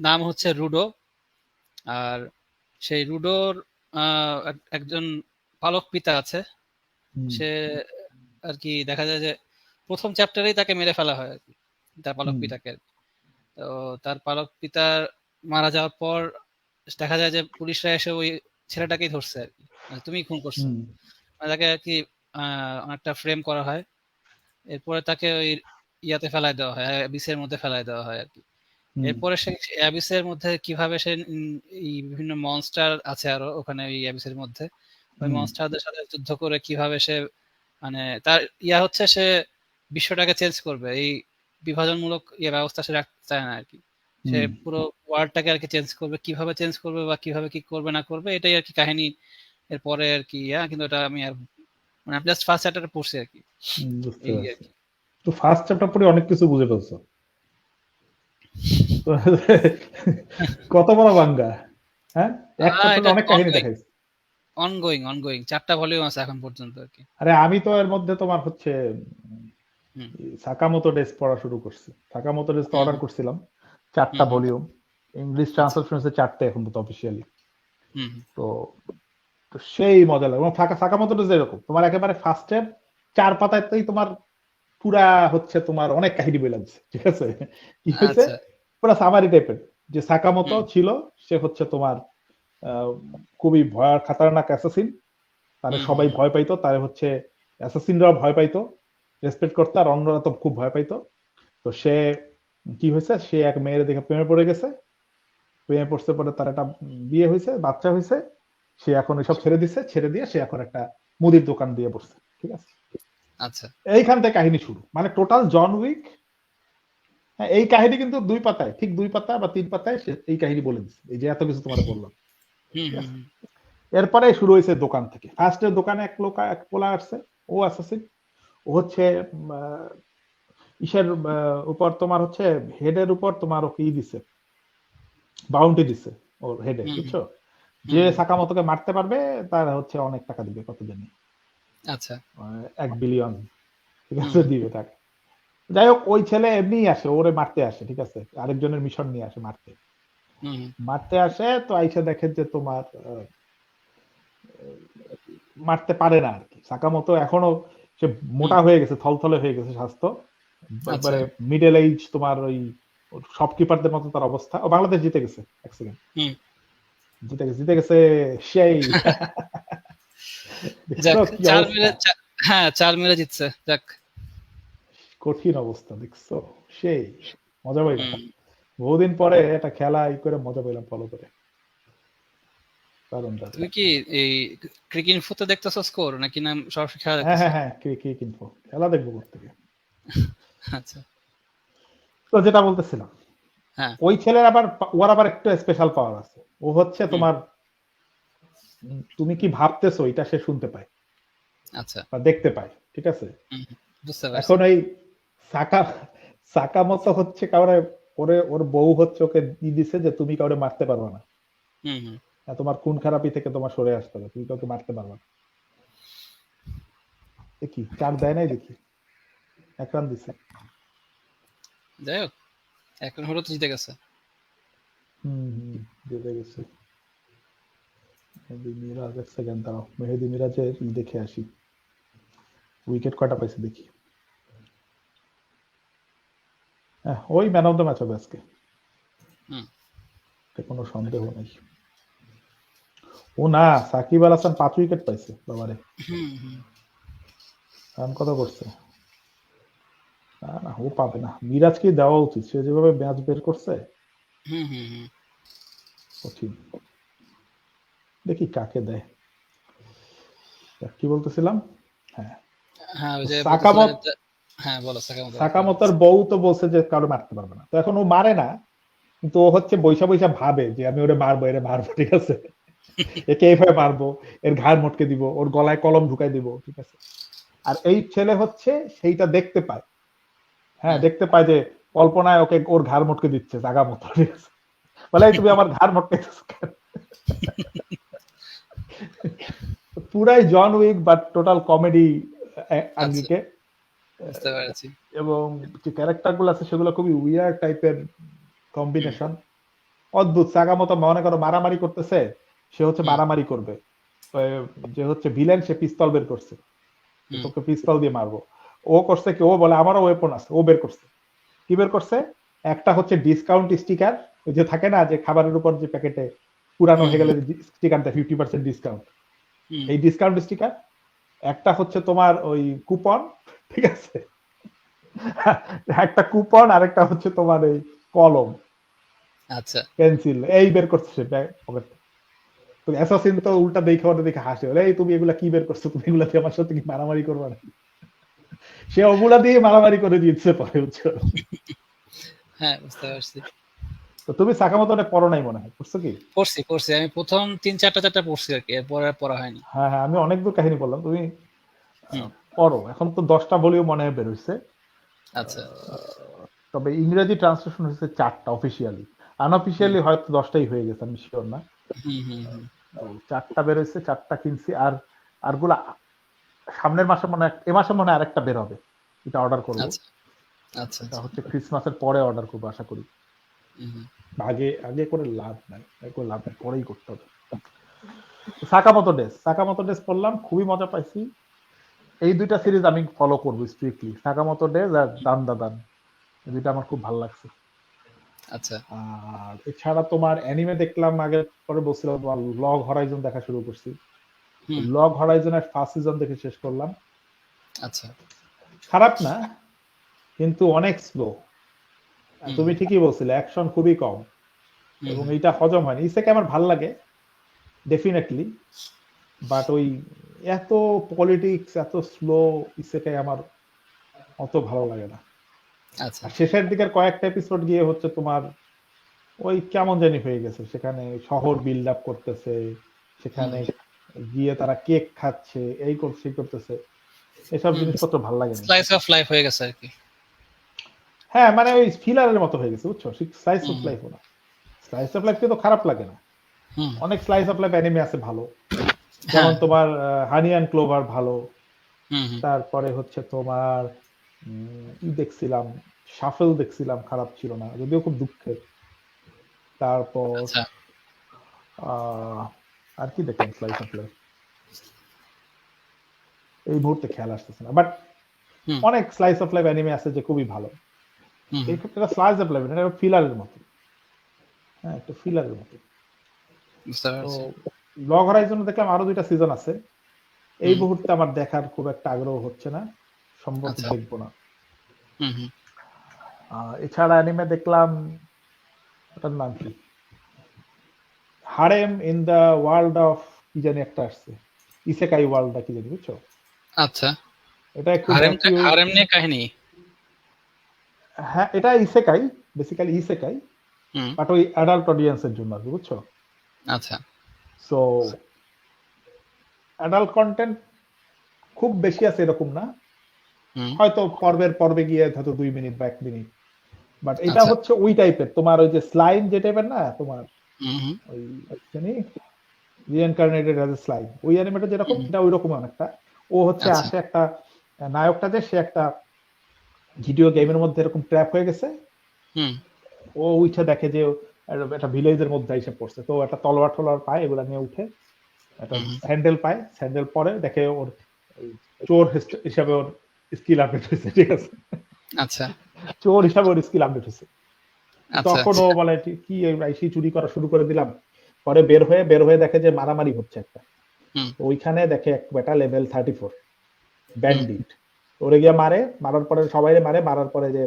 নাম হচ্ছে রুডো। আর সেই রুডোর একজন পালক পিতা আছে। সে আর কি দেখা যায় যে প্রথম চ্যাপ্টারেই তাকে মেরে ফেলা হয় আর কি, তার পালক পিতাকে আর কি। তো তার পালক পিতা মারা যাওয়ার পর দেখা যায় যে পুলিশরা এসে ওই ছেলেটাকেই ধরছে আর কি, মানে তুমি খুন করছো। মানে তাকে আর কি অনেকটা ফ্রেম করা হয়। এরপরে তাকে ওই ইয়াতে ফেলায় দেওয়া হয়, বিসের মধ্যে ফেলায় দেওয়া হয় আর কি। এরপরে সে অ্যাবিসের মধ্যে কিভাবে সে এই বিভিন্ন মনস্টার আছে আরো ওখানে ওই অ্যাবিসের মধ্যে ওই মনস্টারদের সাথে যুদ্ধ করে কিভাবে সে মানে তার ইয়া হচ্ছে সে বিশ্বটাকে চেঞ্জ করবে, এই বিভাজনমূলক ব্যবস্থা সে রাখতে চায় না আর কি। সে পুরো ওয়ার্ল্ডটাকে আর কি চেঞ্জ করবে, কিভাবে চেঞ্জ করবে বা কিভাবে কি করবে না করবে এটাই আর কি কাহিনী এরপরে আর কি। কিন্তু এটা আমি আর মানে জাস্ট ফার্স্ট চ্যাপ্টারে পড়ছি আর কি। এই আর কি। তো ফার্স্ট চ্যাপ্টার পড়ে অনেক কিছু বুঝে ফেলছো। কত বড় বাঙ্গা, হ্যাঁ এক চ্যাপ্টারে অনেক কাহিনী দেখাইছে। অনগোয়িং 4টা ভলিউম আছে এখন পর্যন্ত আর কি। আরে আমি তো এর মধ্যে তোমার হচ্ছে সাকামোতো ডেস পড়া শুরু করছি। সাকামোতো ডেস অর্ডার করছিলাম 4টা ভলিউম, ইংলিশ ট্রান্সলেশন হচ্ছে 4টা এখন তো অফিশিয়ালি। তো সেই মজা লাগে। এবং সাকামোতো ডেস এরকম তোমার একেবারে ফার্স্টের 4 পাতাতেই তোমার পুরা হচ্ছে তোমার অনেক কাহিনী বই লাগছে, ঠিক আছে? কি হয়েছে পুরা সামারি টাইপের, যে সাকামোতো ছিল সে হচ্ছে তোমার খুবই ভয়ার খাতারনাক অ্যাসাসিন, তারে সবাই ভয় পাইতো, তারে হচ্ছে অ্যাসাসিনরা ভয় পাইতো, রেসপেক্ট করতো, আর অন্যরা তো খুব ভয় পাইতো। তো সে কি হয়েছে, সে এক মেয়ের দেখে প্রেমে পড়ে গেছে, প্রেমে পড়তে পরে তার একটা বিয়ে হয়েছে, বাচ্চা হয়েছে, সে এখন এসব ছেড়ে দিছে, ছেড়ে দিয়ে সে এখন একটা মুদির দোকান দিয়ে বসছে, ঠিক আছে? আচ্ছা, এইখান থেকে কাহিনী শুরু, মানে টোটাল জন উইক। হ্যাঁ, এই কাহিনী কিন্তু 2 পাতায়, ঠিক 2 পাতা বা 3 পাতায় এই কাহিনী বলে দিচ্ছে, এই যে এত কিছু তোমার বললাম। এরপরে শুরু হয়েছে দোকান থেকে। ফার্স্টের দোকানে এক পোলা আসছে, ও অ্যাসাসিন, ও হচ্ছে ইসের উপর তোমার হচ্ছে হেডের উপর তোমার ওকে দিছে, বাউন্টি দিছে ওর হেডে, বুঝছো? যে সাকামোতোকে মারতে পারবে তার হচ্ছে অনেক টাকা দিবে, কত জানি, আচ্ছা 1 বিলিয়ন, ঠিক আছে, দিবে টাকা। যাই হোক, ওই ছেলে এমনি আসে, ওরে মারতে আসে, ঠিক আছে, আরেকজনের মিশন নিয়ে আসে, মারতে আসে। তো আইসা দেখে যে তোমার মারতে পারে না আর কি। সাকামোতো এখনো সে মোটা হয়ে গেছে, থলথলে হয়ে গেছে স্বাস্থ্য, একবারে মিডল এইজ, তোমার ওই শপকিপারদের মতো তার অবস্থা। ও বাংলাদেশ জিতে গেছে, এক সেকেন্ড, জিতে গেছে সেই 4 মিলে জিতছে, যাক কঠিন অবস্থা, দেখছো? সেই মজা পাইলাম, বহুদিন পরে একটা খেলা করে মজা পাইলাম ফলো করে। তুমি কি এই ক্রিকেট ইনফোতে দেখতেছো স্কোর নাকি না সরাসরি খেলা দেখতেছো? হ্যাঁ ক্রিকেট ইনফো, খেলা দেখবো কোথা থেকে। আচ্ছা, তো যেটা বলতেছিলাম, ওই ছেলের আবার ওর আবার একটু স্পেশাল পাওয়ার আছে। ও হচ্ছে তোমার তুমি কি ভাবতেছো এটা সে শুনতে পায়, আচ্ছা, বা দেখতে পায়, ঠিক আছে? বুঝতে পারছি। এখন এই সাকামোতো হচ্ছে কাউরে, ওর বউ হচ্ছে ওকে দিছে যে তুমি কাউরে মারতে পারবে না, তোমার খুন খারাপি থেকে তোমার সরে আসতে হবে, তুমি কাউকে মারতে পারবে না। দেখি 4 দেয় নাই, দেখি 1 রান দিছে। যাই হোক, 1 রান হলো তো জিতে গেছে। জিতে গেছে। মেহেদি মিরাজ, এক সেকেন্ড দাঁড়াও, মেহেদি মিরাজের দেখে আসি, উইকেট কয়টা পাইছে দেখি। ওই ম্যান অফ দ্য ম্যাচ হবে আজকে, কোনো সন্দেহ নেই। ও না, সাকিব আল হাসান 5 উইকেট পাইছে, বাবারে। রান কত করছে? না, ও পাবে না, মিরাজকে দেওয়া উচিত, সে যেভাবে ম্যাচ বের করছে। কঠিন, দেখি কাকে দেয়। কি বলতেছিলাম? সাকামোতোর বউ তো বলছে যে কারো মারতে পারবে না, তো এখন ও মারে না, কিন্তু ও হচ্ছে বৈশা ভাবে যে আমি ওরে মারবো, ঠিক আছে, একে এইভাবে মারবো, এর ঘাড় মটকে দিব, ওর গলায় কলম ঢুকাই দিব, ঠিক আছে? আর এই ছেলে হচ্ছে সেইটা দেখতে পায়, দেখতে পায় যে কল্পনায় ওকে ওর ঘাড় মটকে দিচ্ছে সাকামোতো, ঠিক আছে? বলে তুমি আমার ঘাড় মটকে দিচ্ছ কেন? পুরাই John Wick, but total comedy আঙ্গিকে। এবং যে ক্যারেক্টার গুলো আছে সেগুলো খুবই উইয়ার্ড টাইপের কম্বিনেশন, অদ্ভুত। সাকামোতো মনে করো মারামারি করতেছে, সে হচ্ছে মারামারি করবে, যে হচ্ছে ভিলেন সে পিস্তল বের করছে, তোকে পিস্তল দিয়ে মারবো। ও করছে কি, ও বলে আমারও ওয়েপন আছে, ও বের করছে। কি বের করছে? একটা হচ্ছে ডিসকাউন্ট স্টিকার, ওই যে থাকে না যে খাবারের উপর যে প্যাকেটে পুরানো হয়ে গেলে স্টিকার দেয় 50% ডিসকাউন্ট, এই ডিসকাউন্ট স্টিকার। একটা হচ্ছে তোমার ওই কুপন, ঠিক আছে, একটা কুপন, আর একটা হচ্ছে তোমার এই কলম, আচ্ছা পেন্সিল এই বের করছে সে পকেট। তো অ্যাসাসিন তো উল্টা দেখে ওটা দেখে হাসে, বলে এই তুমি এগুলা কি বের করছো, তুমি এগুলা দিয়ে আমার সাথে কি মারামারি করবা না? সে ওগুলা দিয়ে মারামারি করে দিচ্ছে পরে, বুঝছো? হ্যাঁ বুঝতে পারছি। তো তুমি সাকামোতোটা পড়ো নাই মনে হয়, পড়ছো কি? পড়ছি আমি প্রথম 3-4টা পড়ছি আর কি, এরপর আর পড়া হয়নি। হ্যাঁ হ্যাঁ, আমি অনেক দূর কাহিনী বললাম, তুমি হুম। পড়ো। এখন তো 10টা ভলিউম মনে হয় বের হইছে। আচ্ছা তবে ইংরেজি ট্রান্সলেশন হচ্ছে 4টা অফিসিয়ালি, আনঅফিসিয়ালি হয়তো 10টাই হয়ে গেছে, আমি শিওর না। হুম। তো 4টা বের হয়েছে, 4টা কিনছি। আর গুলা সামনের মাসে মনে হয়, এ মাসে মনে হয় আরেকটা বের হবে, এটা অর্ডার করবো। আচ্ছা আচ্ছা এটা আচ্ছা। হচ্ছে ক্রিসমাসের পরে অর্ডার করবো আশা করি। হুম। আগে আগে করে লাভ নাই, পরেই করতে হবে। সাকামোতো ডেস পড়লাম, খুবই মজা পাইছি। এই দুইটা সিরিজ আমি ফলো করবো স্ট্রিক্টলি, সাকামোতো ডেস আর দান দাদান, এই দুইটা আমার খুব ভালো লাগছে। আচ্ছা আর এছাড়া তোমার অ্যানিমে দেখলাম, আগে পরে বলছিলাম তোমার লগ হরাইজন দেখা শুরু করছি। হুম। লগ হরাইজনের ফার্স্ট সিজন দেখে শেষ করলাম। আচ্ছা খারাপ না, কিন্তু অনেক স্লো। হুম। তুমি ঠিকই বলছিলে, অ্যাকশন খুবই কম এবং এইটা হজম হয়নি। ইসেকে আমার ভাল লাগে ডেফিনেটলি, বাট ওই এত পলিটিক্স, এত স্লো ইসেকে আমার অত ভালো লাগে না। আচ্ছা আর শেষের দিকের কয়েকটা এপিসোড গিয়ে হচ্ছে তোমার ওই কেমন জানি হয়ে গেছে, সেখানে শহর বিল্ড আপ করতেছে, সেখানে গিয়ে তারা কেক খাচ্ছে, এই করছে সেই করতেছে, এসব জিনিসপত্র ভাল লাগে না। স্লাইস অফ লাইফ হয়ে গেছে আর কি। হ্যাঁ মানে ওই ফিলারের মতো হয়ে গেছে, বুঝছো? Slice of hmm. লাইফ না, স্লাইস অফ লাইফ কিন্তু খারাপ লাগে না। হুম। অনেক স্লাইস অফ লাইফ অ্যানিমে আছে ভালো, যেমন তোমার হানি অ্যান্ড ক্লোভার ভালো। হুম। তারপরে হচ্ছে তোমার ই দেখছিলাম, শাফেল দেখছিলাম, খারাপ ছিল না, যদিও খুব দুঃখের। তারপর আচ্ছা আর কি দেখলাম স্লাইস অফ লাইফ, এই মুহূর্তে খেয়াল আসতেছে না, বাট হুম। অনেক স্লাইস অফ লাইফ অ্যানিমে আছে যে খুবই ভালো। হুম। এই ক্ষেত্রে স্লাইস অফ লাইফ এটা ফিলারের মতো, হ্যাঁ একটা ফিলারের মতো। বুঝতে তো পারছি। লগ হরাইজন দেখলাম আরো 2টা সিজন আছে, এই মুহূর্তে আমার দেখার খুব একটা আগ্রহ হচ্ছে না, সম্ভবত আচ্ছা। দেখবো না। হুম। এছাড়া অ্যানিমে দেখলাম, ওটার নাম কি, harem in the world of কি জানি একটা আসছে, ইসেকাই ওয়ার্ল্ড কি জানি, বুঝছো? আচ্ছা এটা একটু হারেম নিয়ে কাহিনী। হ্যাঁ এটা isekai, basically isekai, hmm. But ওই অ্যাডাল্ট অডিয়েন্সের জন্য আর কি, বুঝছো? আচ্ছা সো অ্যাডাল্ট কন্টেন্ট খুব বেশি আছে এরকম না, হুম। হয়তো পর্বে গিয়ে হয়তো 2 মিনিট বা 1 মিনিট, বাট এটা আচ্ছা। হচ্ছে ওই টাইপের, তোমার ওই যে স্লাইম যে টাইপের না, তোমার হুম। ওই জানি রিইনকার্নেটেড অ্যাজ এ স্লাইম, ওই অ্যানিমেটা যেরকম এটা ওই রকম অনেকটা। ও হচ্ছে আচ্ছা। আসে একটা নায়কটা, যে সে একটা ভিডিও গেমের মধ্যে এরকম ট্র্যাপ হয়ে গেছে, হুম। ও উঠে দেখে যে একটা ভিলেজের মধ্যে এসে পড়ছে, তো একটা তলোয়ার টলোয়ার পায়, এগুলা নিয়ে উঠে একটা স্যান্ডেল পায়, স্যান্ডেল পরে দেখে ওর চোর হিসাবে ওর স্কিল আপডেট হয়েছে, ঠিক আছে? আচ্ছা চোর হিসাবে ওর স্কিল আপডেট হয়েছে। আচ্ছা। তখন ও বলে কি আইসি চুরি করা শুরু করে দিলাম। পরে বের হয়ে দেখে যে মারামারি হচ্ছে একটা, হুম। ওইখানে দেখে এক বেটা লেভেল 34 ব্যান্ডিট, ওরে গিয়ে মারার পরে সবাই মারে, মারার পরে যে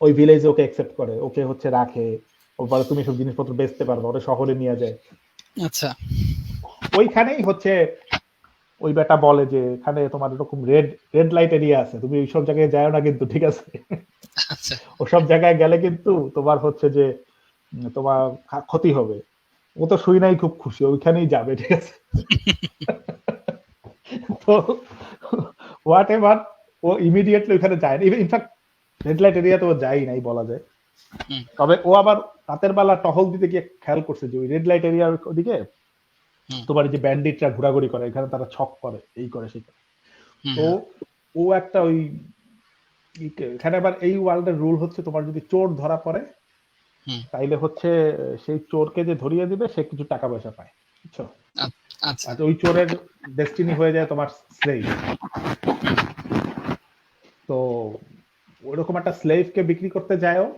ওই ভিলেজে ওকে অ্যাকসেপ্ট করে, ওকে হচ্ছে রাখে, ও বলে তুমি সব জিনিসপত্র বেচতে পারবে, ওরে শহরে নিয়ে যায়। আচ্ছা ওইখানেই হচ্ছে ওই বেটা বলে যে এখানে তোমার এরকম রেড লাইট এরিয়া আছে, তুমি ওইসব জায়গায় যাও না কিন্তু, ঠিক আছে? আচ্ছা। ওসব জায়গায় গেলে কিন্তু তোমার হচ্ছে যে তোমার ক্ষতি হবে। ও তো শুই নাই, খুব খুশি, ওইখানেই যাবে, ঠিক আছে? তো হোয়াট এভার, ও ইমিডিয়েটলি ওইখানে যায় না, ইনফ্যাক্ট রেড লাইট এরিয়াতে ও যাই নাই বলা যায়। তবে ও আবার রাতের বেলা টহল দিতে গিয়ে খেয়াল করছে যে ওই রেড লাইট এরিয়ার ওদিকে তোমার যে ব্যান্ডিটরা ঘোরাঘুরি করে, এখানে তারা ছক করে, এই করে সেই করে। তো ও একটা ওই এখানে আবার এই ওয়ার্ল্ডের রুল হচ্ছে, তোমার যদি চোর ধরা পড়ে তাইলে হচ্ছে সেই চোরকে যে ধরিয়ে দিবে সে কিছু টাকা পয়সা পায়, বুঝছো? আর ওই চোরের ডেস্টিনি হয়ে যায় তোমার স্লেভ। তো ওইরকম একটা স্লেভকে বিক্রি করতে যায়ও,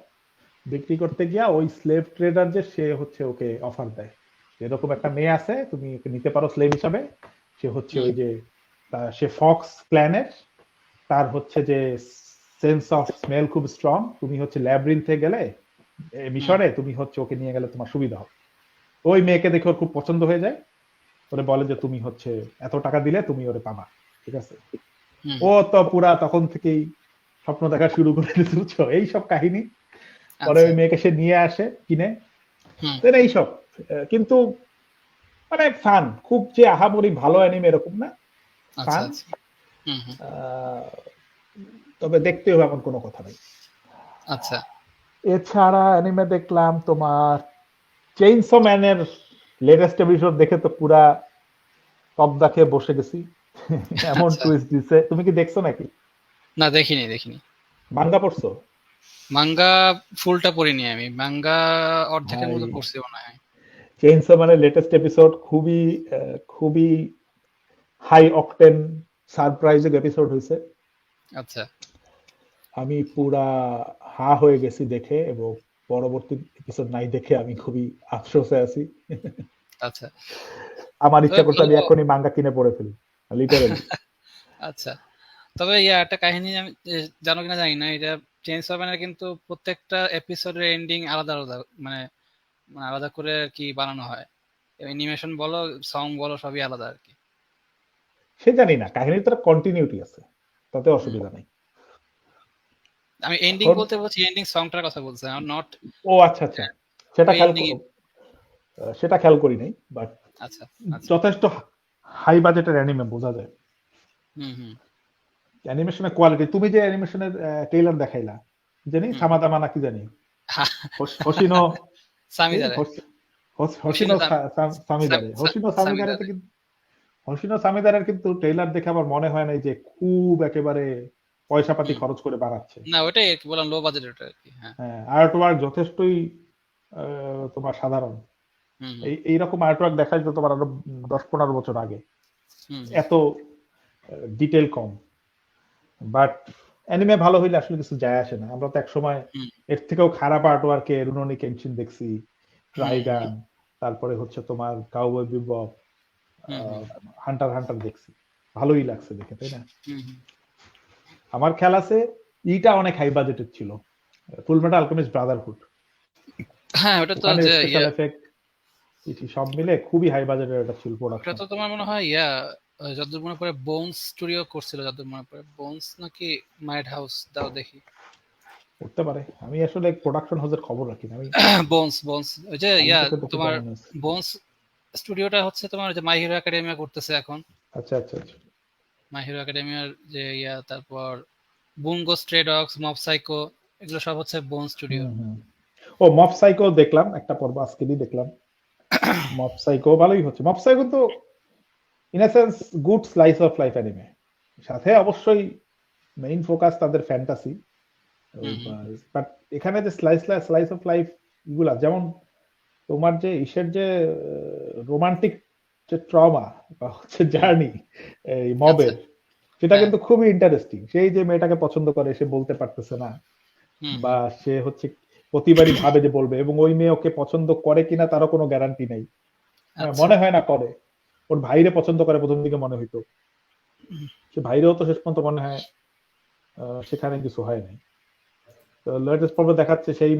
বিক্রি করতে গিয়া ওই স্লেভ ট্রেডার যে সে হচ্ছে ওকে অফার দেয়, এরকম একটা মেয়ে আছে, তুমি ওকে নিতে পারো স্লেভ হিসাবে। সে হচ্ছে ওই যে সে ফক্স প্ল্যানের, তার হচ্ছে যে সেন্স অফ স্মেল খুব স্ট্রং, তুমি হচ্ছে ল্যাবরিন্থে গেলে মিশরে তুমি হচ্ছে ওকে নিয়ে গেলে তোমার সুবিধা হবে। ওই মেয়েকে দেখে ওর খুব পছন্দ হয়ে যায়, ওরে বলে যে তুমি হচ্ছে এত টাকা দিলে তুমি ওরে পাবা, ঠিক আছে। হুম, ও তো পুরা তখন থেকেই স্বপ্ন দেখা শুরু করে দিয়েছে, বুঝছো, এইসব কাহিনী। পরে আচ্ছা, ওই মেয়েকে সে নিয়ে আসে কিনে, হুম, দেন এইসব। কিন্তু মানে ফান, খুব যে আহামরি ভালো অ্যানিমে এরকম না, আচ্ছা, ফান। আচ্ছা, হুম, হুম, তবে দেখতে হবে এমন কোনো কথা নেই। আচ্ছা, এছাড়া অ্যানিমে দেখলাম তোমার চেইনসো ম্যানের লেটেস্ট এপিসোড দেখে তো পুরা তবদা খেয়ে বসে গেছি। এমন আচ্ছা। টুইস্ট দিছে। তুমি কি দেখছো নাকি? না, দেখিনি। মাঙ্গা পড়ছো? মাঙ্গা ফুলটা পড়িনি আমি, মাঙ্গা অর্ধেকের ভাই, মতো পড়ছি মনে হয়। চেইনসো ম্যানের লেটেস্ট এপিসোড খুবই খুবই হাই অকটেন সারপ্রাইজিং এপিসোড হয়েছে। আচ্ছা, আমি পুরা হা হয়ে গেছি দেখে, এবং পরবর্তী এপিসোড নাই দেখে আমি খুবই আফসোসে আছি। আচ্ছা। আমার তবে ইচ্ছা করছে আমি বলবো, এখনই মাঙ্গা কিনে পড়ে ফেলি, লিটারালি। আচ্ছা, তবে একটা কাহিনী আমি জানো কিনা জানি না, এটা চেঞ্জ হবে না, কিন্তু প্রত্যেকটা এপিসোডের এন্ডিং আলাদা আলাদা, মানে আলাদা করে আর কি বানানো হয়। অ্যানিমেশন বলো, সং বলো, সবই আলাদা আর কি। সে জানি না, কাহিনীর তো কন্টিনিউটি আছে, তাতে হুম। অসুবিধা নেই। আমি এন্ডিং এখন বলতে বলছি, এন্ডিং সংটার কথা বলছি, নট ও আচ্ছা আচ্ছা, সেটা ওই খেয়াল এন্ডিং। সেটা খেয়াল করি নাই, বাট আচ্ছা, আচ্ছা, যথেষ্ট হাই বাজেটের অ্যানিমে বোঝা যায়, হুম, হুম, অ্যানিমেশনের কোয়ালিটি। তুমি যে অ্যানিমেশনের ট্রেইলার দেখাইলা, জানি হুম। সামাদামা নাকি জানি, হোশিনো, সামিদারে, হোশিনো হোশিনো সামিদারে, হোশিনো সামিদারে সামিদারে। কিন্তু, হোশিনো সামিদারের কিন্তু ট্রেইলার দেখে আমার মনে হয় নাই যে খুব একেবারে পয়সা পাতি হুম। খরচ করে বানাচ্ছে। না, ওটাই আর কি বললাম, লো বাজেট ওটা আর কি। হ্যাঁ, হ্যাঁ, আর্ট ওয়ার্ক যথেষ্টই তোমার সাধারণ। হুম, হুম, এইরকম আর্ট ওয়ার্ক দেখা যেত তোমার আরো 10-15 বছর আগে, হুম, এত ডিটেল কম। বাট অ্যানিমে ভালো হইলে আসলে কিছু যায় আসে না। আমরা তো এক সময় হুম, এর থেকেও খারাপ আর্ট ওয়ার্কে রুনোনি কেনশিন দেখছি, হুম, ট্রাইগান, তারপরে হচ্ছে তোমার কাউবয় বিবব, হুম, হুম, হান্টার হান্টার দেখছি, ভালোই লাগছে দেখে, তাই না? হুম, হুম। আমার খেয়াল আছে ইটা অনেক হাই বাজেটের ছিল, ফুল মেটাল আলকেমিস্ট ব্রাদারহুড। হ্যাঁ, ওটা তো ওখানে যে স্পেশাল এফেক্ট সব মিলে খুবই হাই বাজেটের একটা ছিল ওটা প্রোডাকশন। তো তোমার মনে হয় যতদূর মনে পড়ে বোনস স্টুডিও করছিল, যতদূর মনে পড়ে, বোনস নাকি মাইড হাউস, দাও দেখি। করতে পারে, আমি আসলে প্রোডাকশন হাউসের খবর রাখি না আমি। বোনস ওই যে আমি তোকে তোমার মনে আছে। বোনস স্টুডিওটা হচ্ছে তোমার যে মাই হিরো একাডেমিয়া করতেছে এখন। আচ্ছা আচ্ছা আচ্ছা। মাই হিরো একাডেমিয়ার যে তারপর বুনগো স্ট্রে ডগস, মব সাইকো, এগুলো সব হচ্ছে বোন স্টুডিও। হুম হুম। ও মব সাইকো দেখলাম একটা পর্ব, আজকেরই দেখলাম। মব সাইকো ভালোই হচ্ছে। মব সাইকো তো in a sense good slice of life anime, সাথে অবশ্যই মেইন ফোকাস তাদের ফ্যান্টাসি। হুম, বাট এখানে যে স্লাইস অফ লাইফ গুলা, যেমন তোমার যে ইসের যে রোমান্টিক যে ট্রমা বা হচ্ছে জার্নি এই আচ্ছা, মবের, সেটা হ্যাঁ, কিন্তু খুবই ইন্টারেস্টিং। সেই যে মেয়েটাকে পছন্দ করে, সে বলতে পারতেছে না, হুম, বা সে হচ্ছে প্রতিবারই ভাবে যে বলবে, এবং ওই মেয়ে ওকে পছন্দ করে কিনা তারও কোনো গ্যারান্টি নেই। আচ্ছা, মনে হয় না করে। ওর ভাইরে পছন্দ করে প্রথম দিকে মনে হইতো, সে ভাইরেও তো শেষ পর্যন্ত মনে হয় সেখানে কিছু হয় নাই। তো লেটেস্ট পর্বে দেখাচ্ছে সেই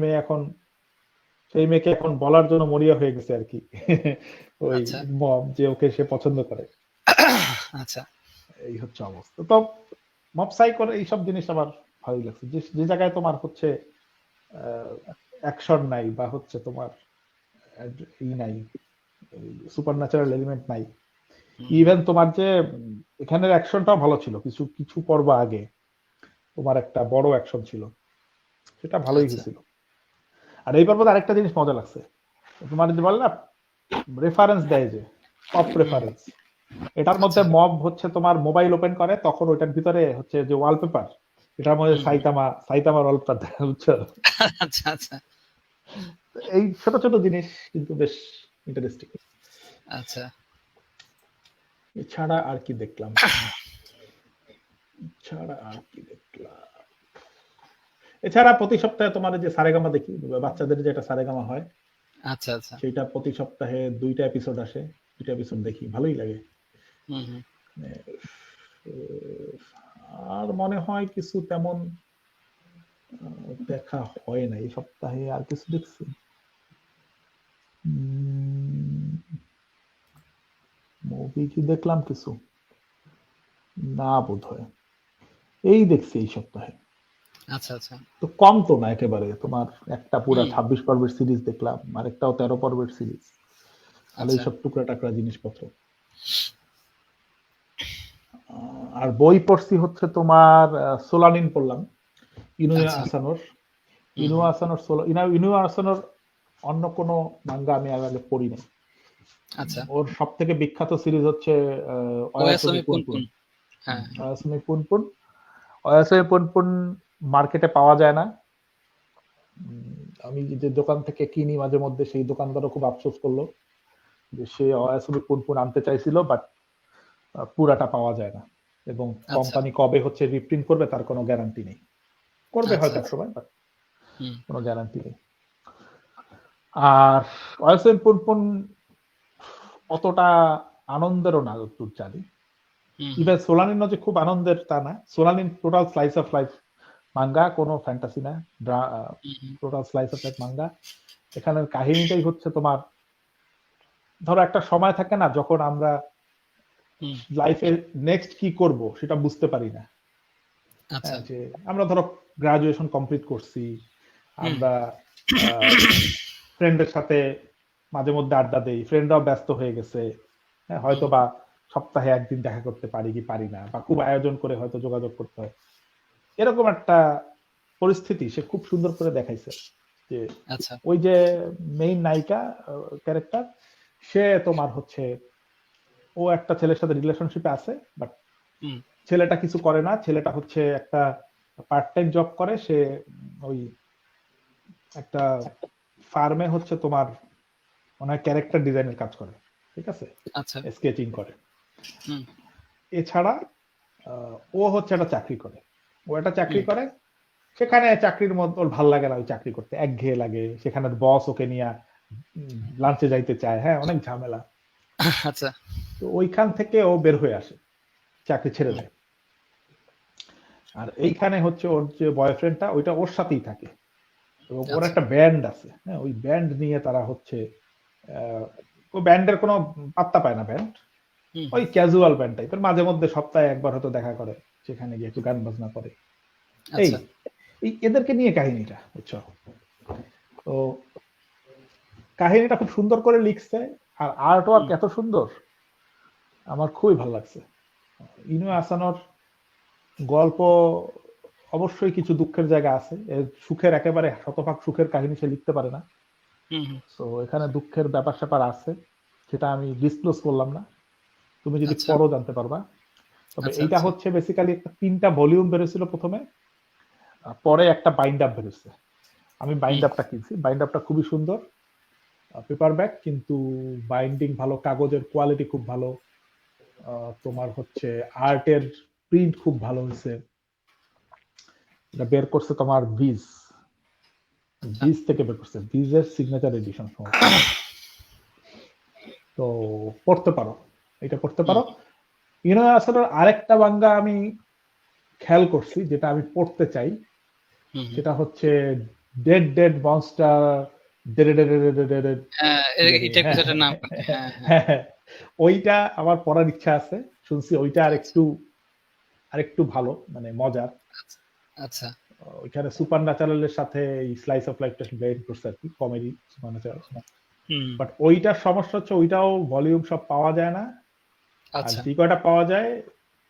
মেয়েকে এখন বলার জন্য মরিয়া হয়ে গেছে আর কি। ওই আচ্ছা, মম যে ওকে সে পছন্দ করে, আচ্ছা, এই হচ্ছে অবস্থা। তো মব সাইকোর এইসব জিনিস আমার ভালোই লাগছে, যে যে জায়গায় তোমার হচ্ছে অ্যাকশন নাই, বা হচ্ছে তোমার ই নাই, সুপার ন্যাচারাল এলিমেন্ট নাই। হুম, ইভেন তোমার যে এখানের অ্যাকশনটাও ভালো ছিল, কিছু কিছু পর্ব আগে তোমার একটা বড় অ্যাকশন ছিল, সেটা ভালোই আচ্ছা, হয়েছিল। আর এই পর্বতে আরেকটা জিনিস মজা লাগছে, তোমার যে বলে না রেফারেন্স দেয় যে টপ হুম, রেফারেন্স, এটার মধ্যে আচ্ছা, মব হচ্ছে তোমার মোবাইল ওপেন করে, তখন ওইটার ভিতরে হচ্ছে যে ওয়ালপেপার, এটার মধ্যে হুম, সাইতামার ওয়ালপেপার দেখা, বুঝছো? আচ্ছা, আচ্ছা, এই ছোট ছোট জিনিস কিন্তু বেশ ইন্টারেস্টিং। আচ্ছা, এছাড়া আর কি দেখলাম, এছাড়া আর কি দেখলাম, এছাড়া প্রতি সপ্তাহে তোমার যে সারেগামা দেখি, বাচ্চাদের যে একটা সারেগামা হয়, আচ্ছা, আচ্ছা, সেটা প্রতি সপ্তাহে 2টা এপিসোড আসে, 2টা এপিসোড দেখি, ভালোই লাগে। হুম, হুম, মানে, আর মনে হয় কিছু তেমন দেখা হয় না এই সপ্তাহে। আর কিছু দেখছি মুভি কি দেখলাম কিছু? না বোধ হয়, এই দেখছি এই সপ্তাহে। আচ্ছা আচ্ছা। তো কম তো না একেবারে, তোমার একটা পুরা হুম। 26 পর্বের সিরিজ দেখলাম, আরেকটাও 13 পর্বের সিরিজ, তাহলে আচ্ছা এইসব টুকরা টাকরা জিনিসপত্র। আর বই পড়ছি হচ্ছে তোমার সোলানিন পড়লাম, ইনুয়া আচ্ছা। আসানোর। হুম ইনুয়া হুম। আসানোর ইনুয়া আসানোর অন্য কোনো মাঙ্গা আমি আর আগে পড়ি নাই। আচ্ছা। ওর সব থেকে বিখ্যাত সিরিজ হচ্ছে ওয়াসমি অয়াসমি পুনপুন। পুনপুন। হ্যাঁ। অয়াসমি পুনপুন, অয়াসমি পুনপুন মার্কেটে পাওয়া যায় না। আমি যে দোকান থেকে কিনি মাঝে মধ্যে, সেই দোকানদারও খুব আফসোস করলো যে সে অয়াসমি পুনপুন আনতে চাইছিল, বাট পুরাটা পাওয়া যায় না, এবং আচ্ছা কোম্পানি কবে হচ্ছে রিপ্রিন্ট করবে তার কোনো গ্যারান্টি নেই। করবে আচ্ছা হয়তো এক আচ্ছা। সময়, বাট হুম কোনো গ্যারান্টি নেই। আর অয়াসমি পুনপুন অতটা আনন্দেরও না যতদূর জানি। হুম হুম। ইভেন সোলানিন যে খুব আনন্দের তা না, Solanin total slice of life manga, কোনো ফ্যান্টাসি না, হুম হুম। Total slice of life manga. এখানের কাহিনীটাই হচ্ছে তোমার, ধরো একটা সময় থাকে না যখন আমরা হুম। লাইফে নেক্সট কি করব সেটা বুঝতে পারি না। আচ্ছা। হ্যাঁ, যে আমরা ধরো গ্রাজুয়েশন কমপ্লিট করছি, হুম আমরা ফ্রেন্ডের সাথে মাঝে মধ্যে আড্ডা দেই, ফ্রেন্ডরাও ব্যস্ত হয়ে গেছে, হ্যাঁ, হয়তো হুম। বা সপ্তাহে একদিন দেখা করতে পারি কি পারি না, বা খুব আয়োজন করে হয়তো যোগাযোগ করতে হয়। এরকম একটা পরিস্থিতি সে খুব সুন্দর করে দেখাইছে, যে আচ্ছা। ওই যে মেইন নায়িকা ক্যারেক্টার, সে তোমার হচ্ছে ও একটা ছেলের সাথে রিলেশনশিপে আছে, বাট হুম ছেলেটা কিছু করে না, ছেলেটা হচ্ছে একটা পার্ট টাইম জব করে, সে ওই একটা ফার্মে হচ্ছে তোমার ওনার ক্যারেক্টার ডিজাইনের কাজ করে, ঠিক আছে, আচ্ছা। স্কেচিং করে। হুম এছাড়া ও হচ্ছে একটা চাকরি করে, ও একটা চাকরি হুম। করে, সেখানে চাকরির মধ্যে ওর ভাল লাগে না, ওই চাকরি করতে একঘেয়ে লাগে, সেখানে বস ওকে নিয়ে লাঞ্চে যাইতে চায়, হ্যাঁ, অনেক ঝামেলা। আচ্ছা। তো ওইখান থেকে ও বের হয়ে আসে, চাকরি ছেড়ে হুম। দেয়। আর এইখানে হচ্ছে ওর যে বয়ফ্রেন্ডটা ওইটা ওর সাথেই থাকে, এবং ওর আচ্ছা। একটা ব্যান্ড আছে, হ্যাঁ, ওই ব্যান্ড নিয়ে তারা হচ্ছে ও ব্যান্ডের কোনো পাত্তা পায় না, ব্যান্ড হুম ওই হুম। ক্যাজুয়াল ব্যান্ড টাইপের, মাঝে মধ্যে সপ্তাহে একবার হয়তো দেখা করে, সেখানে গিয়ে একটু গান বাজনা করে। এই আচ্ছা। এই এদেরকে নিয়ে কাহিনীটা, বুঝছো? তো কাহিনীটা খুব সুন্দর করে লিখছে, আর আর্ট ওয়ার্ক হুম এত সুন্দর, আমার খুবই ভালো লাগছে। ইনু আসানোর গল্প অবশ্যই কিছু দুঃখের জায়গা আছে, এর সুখের একেবারে শতভাগ সুখের কাহিনী সে লিখতে পারে না। হুম হুম। তো এখানে দুঃখের ব্যাপার স্যাপার আছে, সেটা আমি ডিসক্লোজ করলাম না, তুমি যদি আচ্ছা পড়ো জানতে পারবা। তবে আচ্ছা। এইটা আচ্ছা। হচ্ছে বেসিক্যালি একটা 3টা ভলিউম বেরোছিল প্রথমে, পরে একটা বাইন্ড আপ বেরোচ্ছে। আমি বাইন্ড হুম আপটা কিনছি, বাইন্ড আপটা খুবই সুন্দর, পেপার ব্যাক, কিন্তু বাইন্ডিং ভালো, কাগজের কোয়ালিটি খুব ভালো, তোমার হচ্ছে আর্টের প্রিন্ট খুব ভালো হয়েছে। এটা বের করছে তোমার বিজ, আচ্ছা। বিজ থেকে বের করছে, বিজের সিগনেচার এডিশন সম্ভবত। তো পড়তে পারো, এটা পড়তে হুম পারো। ইউনো আসলে আরেকটা বাঙ্গা আমি খেয়াল করছি যেটা আমি পড়তে চাই, হুম হুম। সেটা হচ্ছে ডেড ডেড মনস্টার, হ্যাঁ, এটা কিছু একটা নাম আর কি। হ্যাঁ হ্যাঁ। ওইটা আমার পড়ার ইচ্ছা আছে, শুনছি ওইটা আরেকটু ভালো, মানে মজার। আচ্ছা আচ্ছা। ওইখানে সুপার ন্যাচারালের সাথে এই স্লাইস অফ লাইফটা ব্লেন্ড করছে আর কি, comedy super natural. Hmm. But ওইটার সমস্যা হচ্ছে ওইটাও ভলিউম সব পাওয়া যায় না, আর আচ্ছা যে কয়টা পাওয়া যায়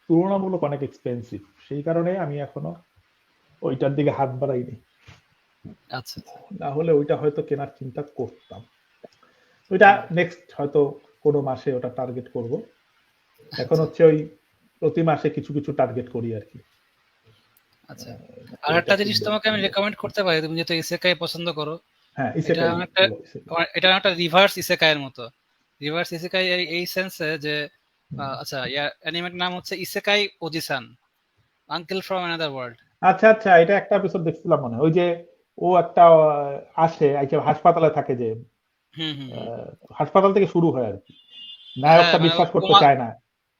তুলনামূলক অনেক এক্সপেন্সিভ, সেই কারণে আমি এখনো ওইটার দিকে হাত বাড়াইনি, আচ্ছা। না হলে ওইটা হয়তো কেনার চিন্তা করতাম। ওইটা নেক্সট হয়তো কোনো মাসে ওটা টার্গেট করব। এখন হচ্ছে ওই প্রতি মাসে কিছু কিছু টার্গেট করি আর কি। আচ্ছা, আর একটা জিনিস তোমাকে আমি রেকমেন্ড করতে পারি, তুমি যেহেতু ইসেকাই পছন্দ করো। হ্যাঁ, এটা ইসেকাই অনেকটা ভালো, ইসেকাই। এটা একটা রিভার্স ইসেকাইয়ের মতো। রিভার্স ইসেকাই এই সেন্সে যে আচ্ছা, ইয়ার অ্যানিমের নাম হচ্ছে Isekai Ojisan, uncle from another world. আচ্ছা আচ্ছা, এটা একটা এপিসোড দেখছিলাম মনে হয়, ওই যে ও একটা আসে হাসপাতালে থাকে, যে হুম হুম হুম। হাসপাতাল থেকে শুরু হয় আর কি, হ্যাঁ, নায়কটা মানে বিশ্বাস করতে চায় না।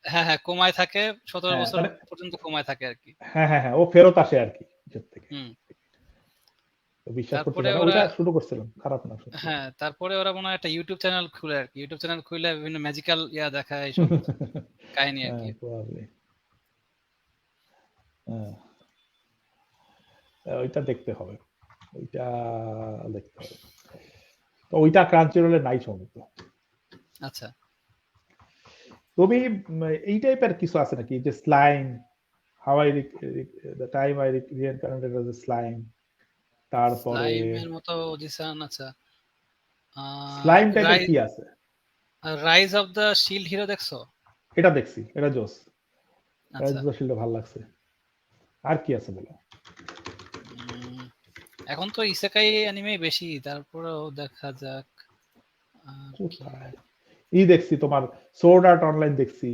হ্যাঁ হ্যাঁ, কোমায় থাকে 17 হ্যাঁ বছর মানে পর্যন্ত কোমায় থাকে আর কি। হ্যাঁ হ্যাঁ হ্যাঁ, ও ফেরত আসে আর কি নিজের থেকে। হুম। তো বিশ্বাস করতে তারপরে পারে ওরা ওইটা শুরু করছিলাম, খারাপ না সত্যি। হ্যাঁ তারপরে ওরা মনে হয় একটা ইউটিউব চ্যানেল খুলে আর কি, ইউটিউব চ্যানেল খুলে বিভিন্ন ম্যাজিক্যাল ইয়া দেখায় এইসব কাহিনী আর হ্যাঁ কি। probably। হ্যাঁ ওইটা দেখতে হবে, ওইটা দেখতে হবে। তো ওইটা ক্রাঞ্চিরোলে নাই সম্ভবত। আচ্ছা তুমি এই টাইপের কিছু আছে নাকি, যে slime, how I the time I reincarnated as a slime, তারপরে স্লাইমের মতো জিসান। আচ্ছা স্লাইম টাইপের কি আছে? Rise of the shield hero দেখছো? এটা দেখছি, এটা জোস, রাইজ আচ্ছা অফ দ্য শিল্ড ভালো লাগছে। আর কি আছে বলো? এখন তো ইসেকাই অ্যানিমে বেশি, তারপরেও দেখা যাক আর কি। কোথায় দেখছি তোমার সোর্ড আর্ট অনলাইন দেখছি,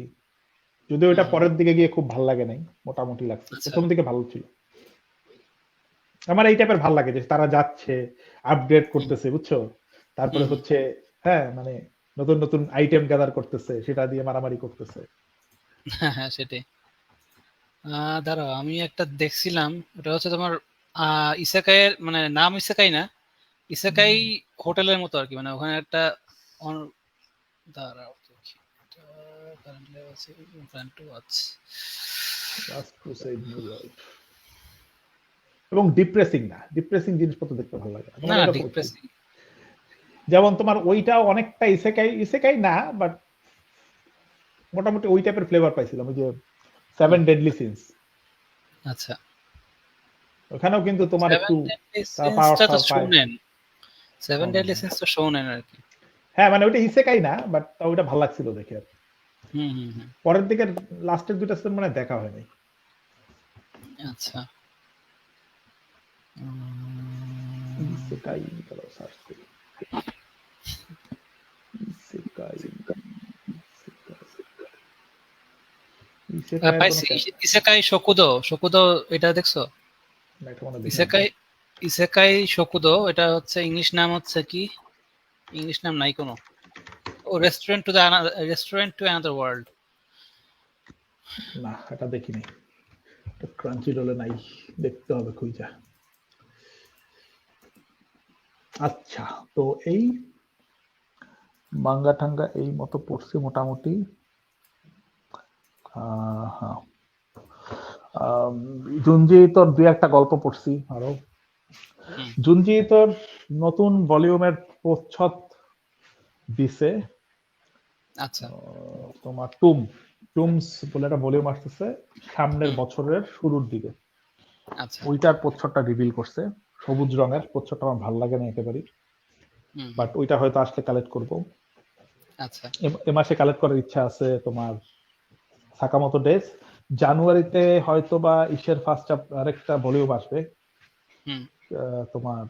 যদিও ওইটা পরের দিকে গিয়ে খুব ভালো লাগে নাই, মোটামুটি লাগছে, আচ্ছা। প্রথম দিকে ভালো ছিল। আমার এই টাইপের ভালো লাগে যে তারা যাচ্ছে আপডেট করতেছে, বুঝছো, তারপরে হচ্ছে হ্যাঁ মানে নতুন নতুন আইটেম গ্যাদার করতেছে, সেটা দিয়ে মারামারি করতেছে। হ্যাঁ সেটাই। দাঁড়াও আমি একটা দেখছিলাম, ওটা হচ্ছে তোমার ইসেকাইয়ের মানে নাম ইসেকাই না, ইসেকাই হোটেলের মতো আর কি, মানে ওখানে একটা দাঁড়াও দেখি, এটা currently আছে, plan to watch। Last Crusade New World। এবং ডিপ্রেসিং না, ডিপ্রেসিং জিনিসপত্র দেখতে ভালো লাগে না না ডিপ্রেসিং। যেমন তোমার ওইটাও অনেকটা ইসেকাই, ইসেকাই না বাট মোটামুটি ওই টাইপের ফ্লেভার পাইছিলাম, ওই যে 7 Deadly Sins। আচ্ছা ওখানেও কিন্তু তোমার একটু 7 Deadly Sins তো শোনেন আর কি। হ্যাঁ মানে ওইটা ইসেকাই না বাট ওইটা ভালো লাগছিল দেখে। হুম পরের দিকে লাস্টের দুইটা সিজন মানে দেখা হয় নাই। আচ্ছা ইসেকাই চলো সার্চ করি। ইসেকাই ইসেকাই পাইছি, ইসেকাই শকুদো। শকুদো এটা দেখছো? ইসেকাই ইসেকাই শকুদো, এটা হচ্ছে ইংলিশ নাম হচ্ছে কি, ইংলিশ নাম নাই কোনো, ও রেস্টুরেন্ট টু অ্যানাদার ওয়ার্ল্ড। না এটা দেখিনি, ক্রাঞ্চিরোলে নাই, দেখতে হবে খুঁজা। আচ্ছা তো এই মাঙ্গা টাঙ্গা এই মতো পড়ছি মোটামুটি। হ্যাঁ জুনজি তোর দুই একটা গল্প পড়ছি আরো। জুনজি তোর নতুন ভলিউমের প্রচ্ছদ দিছে। আচ্ছা তোমার টুমস বলে একটা ভলিউম আসতেছে সামনের বছরের শুরুর দিকে। আচ্ছা ওইটার প্রচ্ছদটা রিভিল করছে, সবুজ রঙের প্রচ্ছদটা আমার ভালো লাগে না একেবারে, বাট ওইটা হয়তো আসলে কালেক্ট করব। আচ্ছা এ মাসে কালেক্ট করার ইচ্ছা আছে তোমার সাকামোতো ডেজ। জানুয়ারিতে হয়তো বা ইসের ফার্স্ট আরেকটা ভলিউম আসবে, তোমার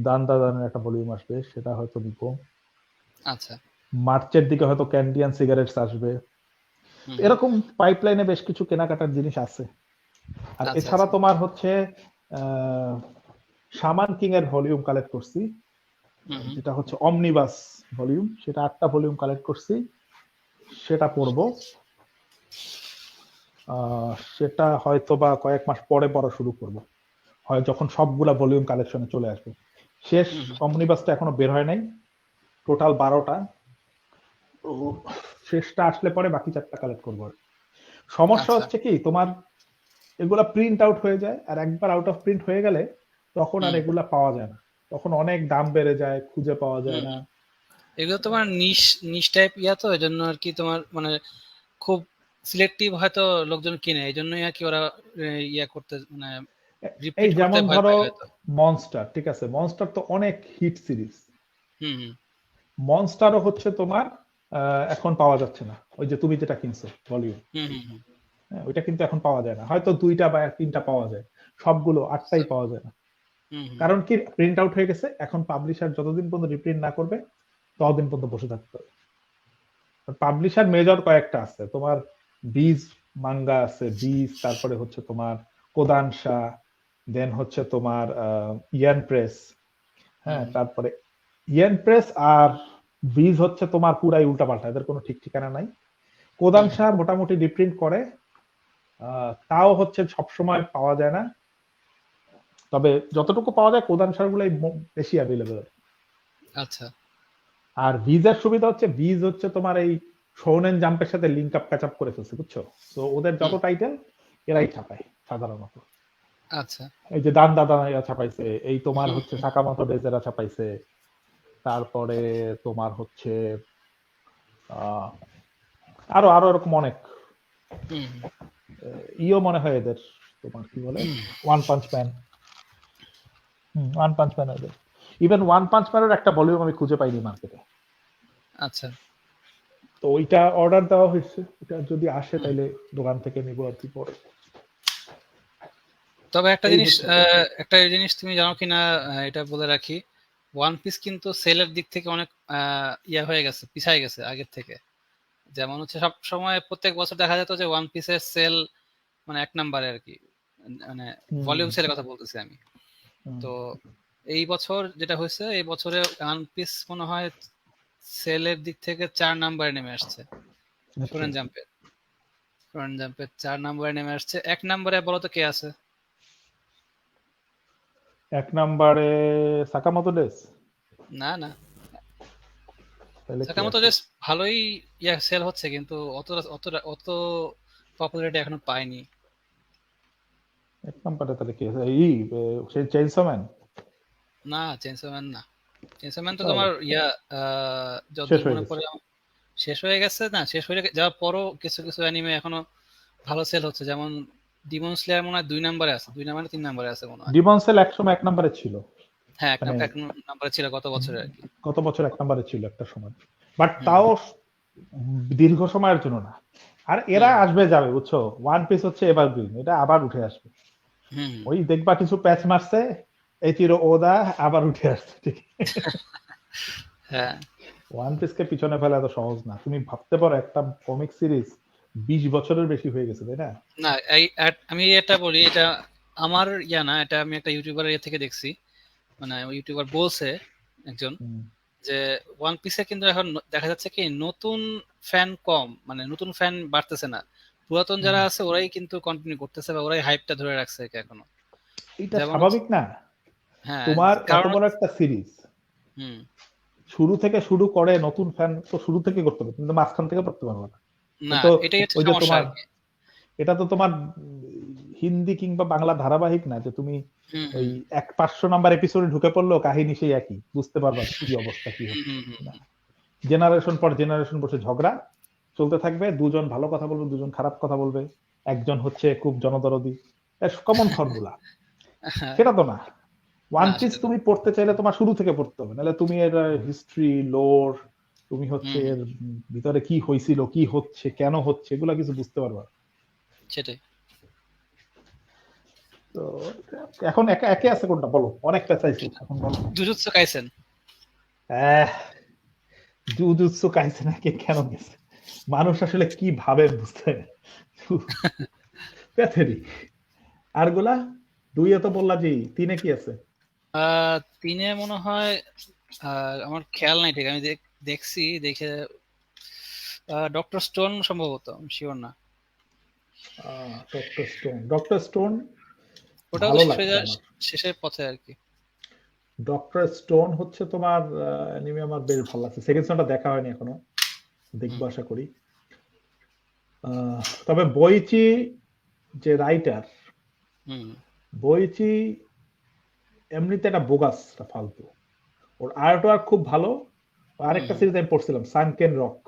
দানের একটা ভলিউম আসবে, সেটা হয়তো নিব। আচ্ছা মার্চের দিকে হয়তো ক্যান্ডিয়ান সিগারেটস আসবে। এরকম পাইপলাইনে বেশ কিছু কেনাকাটার জিনিস আছে। আর এছাড়া তোমার হচ্ছে শামান কিং এর ভলিউম কালেক্ট করছি, যেটা হচ্ছে অমনিবাস ভলিউম, সেটা 8টা ভলিউম কালেক্ট করছি, সেটা পড়বো। সেটা হয়তো বা কয়েক মাস পরে পড়া শুরু করব, হয় যখন সবগুলা ভলিউম কালেকশনে চলে আসবে। শেষ অমনিবাসটা এখনো বের হয় নাই, টোটাল 12টা, শেষটা আসলে পরে বাকি 4টা কালেক্ট করবো। সমস্যা হচ্ছে কি তোমার এগুলা প্রিন্ট আউট হয়ে যায়, আর একবার আউট অফ প্রিন্ট হয়ে গেলে তখন আর এগুলা পাওয়া যায় না, তখন অনেক দাম বেড়ে যায়, খুঁজে পাওয়া যায় না। এগুলো তোমার নিশ টাইপ ইয়া, তো এই জন্য আর কি তোমার মানে খুব সিলেক্টিভ হয়তো লোকজন কিনে, এই জন্যই আর কি ওরা ইয়া করতে মানে এই যেমন ধরো মনস্টার, ঠিক আছে, মনস্টার তো অনেক হিট সিরিজ, মনস্টারও হচ্ছে তোমার এখন পাওয়া যাচ্ছে না, ওই যে তুমি যেটা কিনছো ভলিউম, ওইটা কিন্তু এখন পাওয়া যায় না, হয়তো 2টা বা 3টা পাওয়া যায়, সবগুলো 8টাই পাওয়া যায় না। কারণ কি প্রিন্ট আউট হয়ে গেছে, এখন পাবলিশার যতদিন পর্যন্ত রিপ্রিন্ট না করবে ততদিন পর্যন্ত বসে থাকতে হবে। পাবলিশার মেজর কয়েকটা আছে, তোমার বীজ মাঙ্গা আছে, বীজ, তারপরে হচ্ছে তোমার কোদানশা, দেন হচ্ছে তোমার ইয়ান প্রেস, হ্যাঁ, তারপরে ইয়ান প্রেস আর বীজ হচ্ছে তোমার পুরাই উল্টাপাল্টা, এদের কোনো ঠিক ঠিকানা নাই। কোদানশা মোটামুটি রিপ্রিন্ট করে, তাও হচ্ছে সবসময় পাওয়া যায় না। তবে যতটুকু পাওয়া যায় কোদানসার গুলাই বেশি অ্যাভেলেবেল। আচ্ছা আর ভিজের সুবিধা হচ্ছে ভিজ হচ্ছে তোমার এই শোনেন জাম্পের সাথে লিঙ্ক আপ ক্যাচ আপ করে ফেলছে, বুঝছো? তো ওদের যত টাইটেল এরাই ছাপায় সাধারণত। আচ্ছা এই যে দান দাদা এরা ছাপাইছে, এই তোমার হচ্ছে সাকামতো ডেজ এরা ছাপাইছে, তারপরে তোমার হচ্ছে আরো আরো এরকম অনেক হুম ইও মনে হয় এদের, তোমার কি বলে one punch man, one punch man এদের। ইভেন ওয়ান পাঞ্চ ম্যানের একটা ভলিউম আমি খুঁজে পাইনি মার্কেটে, আচ্ছা তো ওইটা অর্ডার দেওয়া হয়েছে, এটা যদি আসে তাইলে দোকান থেকে নিবো আর কি পরে। তবে একটা এই জিনিস হচ্ছে একটা জিনিস তুমি জানো কিনা, এটা বলে রাখি, ওয়ান পিস কিন্তু সেলের দিক থেকে অনেক ইয়া হয়ে গেছে, পিছায় গেছে আগের থেকে। যেমন হচ্ছে সব সময় প্রত্যেক বছর দেখা যেত যে ওয়ান পিসের সেল মানে 1 নম্বরে আর কি, মানে ভলিউম সেলের কথা বলতেছি আমি। তো এই বছর যেটা হয়েছে, এই বছরে ওয়ান পিস মনে হয় সেলের দিক থেকে 4 নম্বরে নেমে আসছে। শোনেন জাম্পের 4 নম্বরে নেমে আসছে। 1 নম্বরে বলো তো কে আছে? 1 নম্বরে সাকামতো ডেজ। না না, তাহলে কি সাকামোতো আছে? ডেজ ভালোই ইয়া সেল হচ্ছে, কিন্তু অত অত অত পপুলারিটি এখনো পায়নি। 1 নম্বরে তাহলে কি আছে? এই সেই চেইনসো ম্যান না চেইনসো ম্যান না, চেইনসো ম্যান তো তাহলে তোমার ইয়া শেষ যতদূর হয়ে মনে গেছে। পড়ে শেষ হয়ে গেছে। না, শেষ হয়ে যাওয়ার পরও কিছু কিছু অ্যানিমে এখনো ভালো সেল হচ্ছে, যেমন ডিমন স্লেয়ার মনে হয় 2 নম্বরে আছে, 2 নম্বরে 3 নম্বরে আছে মনে হয়। ডিমন সেল একসময় 1 নম্বরে ছিল, হ্যাঁ মানে এক নম্বরে ছিল গত বছরে আর কি। গত বছর 1 নম্বরে ছিল একটা সময়, বাট হুম তাও দীর্ঘ সময়ের জন্য না। আর এরা হুম আসবে যাবে, বুঝছো? ওয়ান পিস হচ্ছে এভারগ্রিন, এটা আবার উঠে আসবে। হুম ওই দেখবা কিছু প্যাচ মারছে, এই চির ওদা আবার উঠে আসছে, ঠিক? হ্যাঁ ওয়ান পিস কে পিছনে ফেলা এত সহজ না। তুমি ভাবতে পারো একটা কমিক সিরিজ 20 বছরের বেশি হয়ে গেছে, তাই না? না, আমি এটা বলি, এটা আমার ইয়া না, এটা আমি একটা ইউটিউবারের ইয়ে থেকে দেখছি। মানে ইউটিউবার বলছে একজন হুম, যে ওয়ান পিসে কিন্তু এখন দেখা যাচ্ছে কি নতুন ফ্যান কম, মানে নতুন ফ্যান বাড়তেছে না, পুরাতন যারা আছে ওরাই কিন্তু কন্টিনিউ করতেছে বা ওরাই হাইপটা ধরে রাখছে একে এখনো। এটা যেমন স্বাভাবিক না? হ্যাঁ তোমার এত কারণ বড় একটা সিরিজ হুম শুরু থেকে শুরু করে, নতুন ফ্যান তো শুরু থেকে করতে হবে, কিন্তু মাঝখান থেকে করতে পারবে না। না, তো এটাই হচ্ছে ওই যে সমস্যা তোমার, আর কি। এটা তো তোমার হিন্দি কিংবা বাংলা ধারাবাহিক না যে তুমি হুম ওই হুম 500 নাম্বার এপিসোডে ঢুকে পড়লো, কাহিনী সেই একই, বুঝতে পারবা কি অবস্থা কি হচ্ছে না। জেনারেশন পর জেনারেশন বসে ঝগড়া চলতে থাকবে, দুজন ভালো কথা বলবে, দুজন খারাপ কথা বলবে, একজন হচ্ছে খুব জনদরদি, কমন ফর্মুলা। হ্যাঁ, সেটা তো না। ওয়ান না পিস সেটা তো তুমি পড়তে চাইলে তোমার শুরু থেকে পড়তে হবে, নাহলে তুমি এর হিস্ট্রি লোর, তুমি হচ্ছে হুম এর ভিতরে কি হয়েছিল, কি হচ্ছে, কেন হচ্ছে, এগুলা কিছু বুঝতে পারবা। সেটাই। তো এখন একে একে আছে কোনটা বলো? অনেক পেঁচাইছি, এখন বলো। Jujutsu Kaisen. জুজুৎসু কাইসেনকে কেন গেছে? মানুষ আসলে কি ভাবে বুঝতে প্যাথেটিক। আর গুলা 2 তো বললা, যে 3 কি আছে? 3 মনে হয় আমার খেয়াল নাই ঠিক, আমি দেখছি দেখে ডক্টর স্টোন সম্ভবত, আমি শিওর না। ডক্টর স্টোন ওটাও তো ভালো শেষ হয়ে লাগছে যায়, আমার। শেষের পথে আর কি। ডক্টর স্টোন হচ্ছে তোমার অ্যানিমে আমার বেশ ভালো লাগছে। সেকেন্ড সিজনটা দেখা হয়নি এখনো, দেখবো আশা করি। তবে বইচি যে রাইটার, হুম বইচি এমনিতে একটা বোগাস, একটা ফালতু। ওর আর্ট ওয়ার্ক খুব ভালো। আরেকটা সিরিজ আমি পড়ছিলাম, সানকেন রক,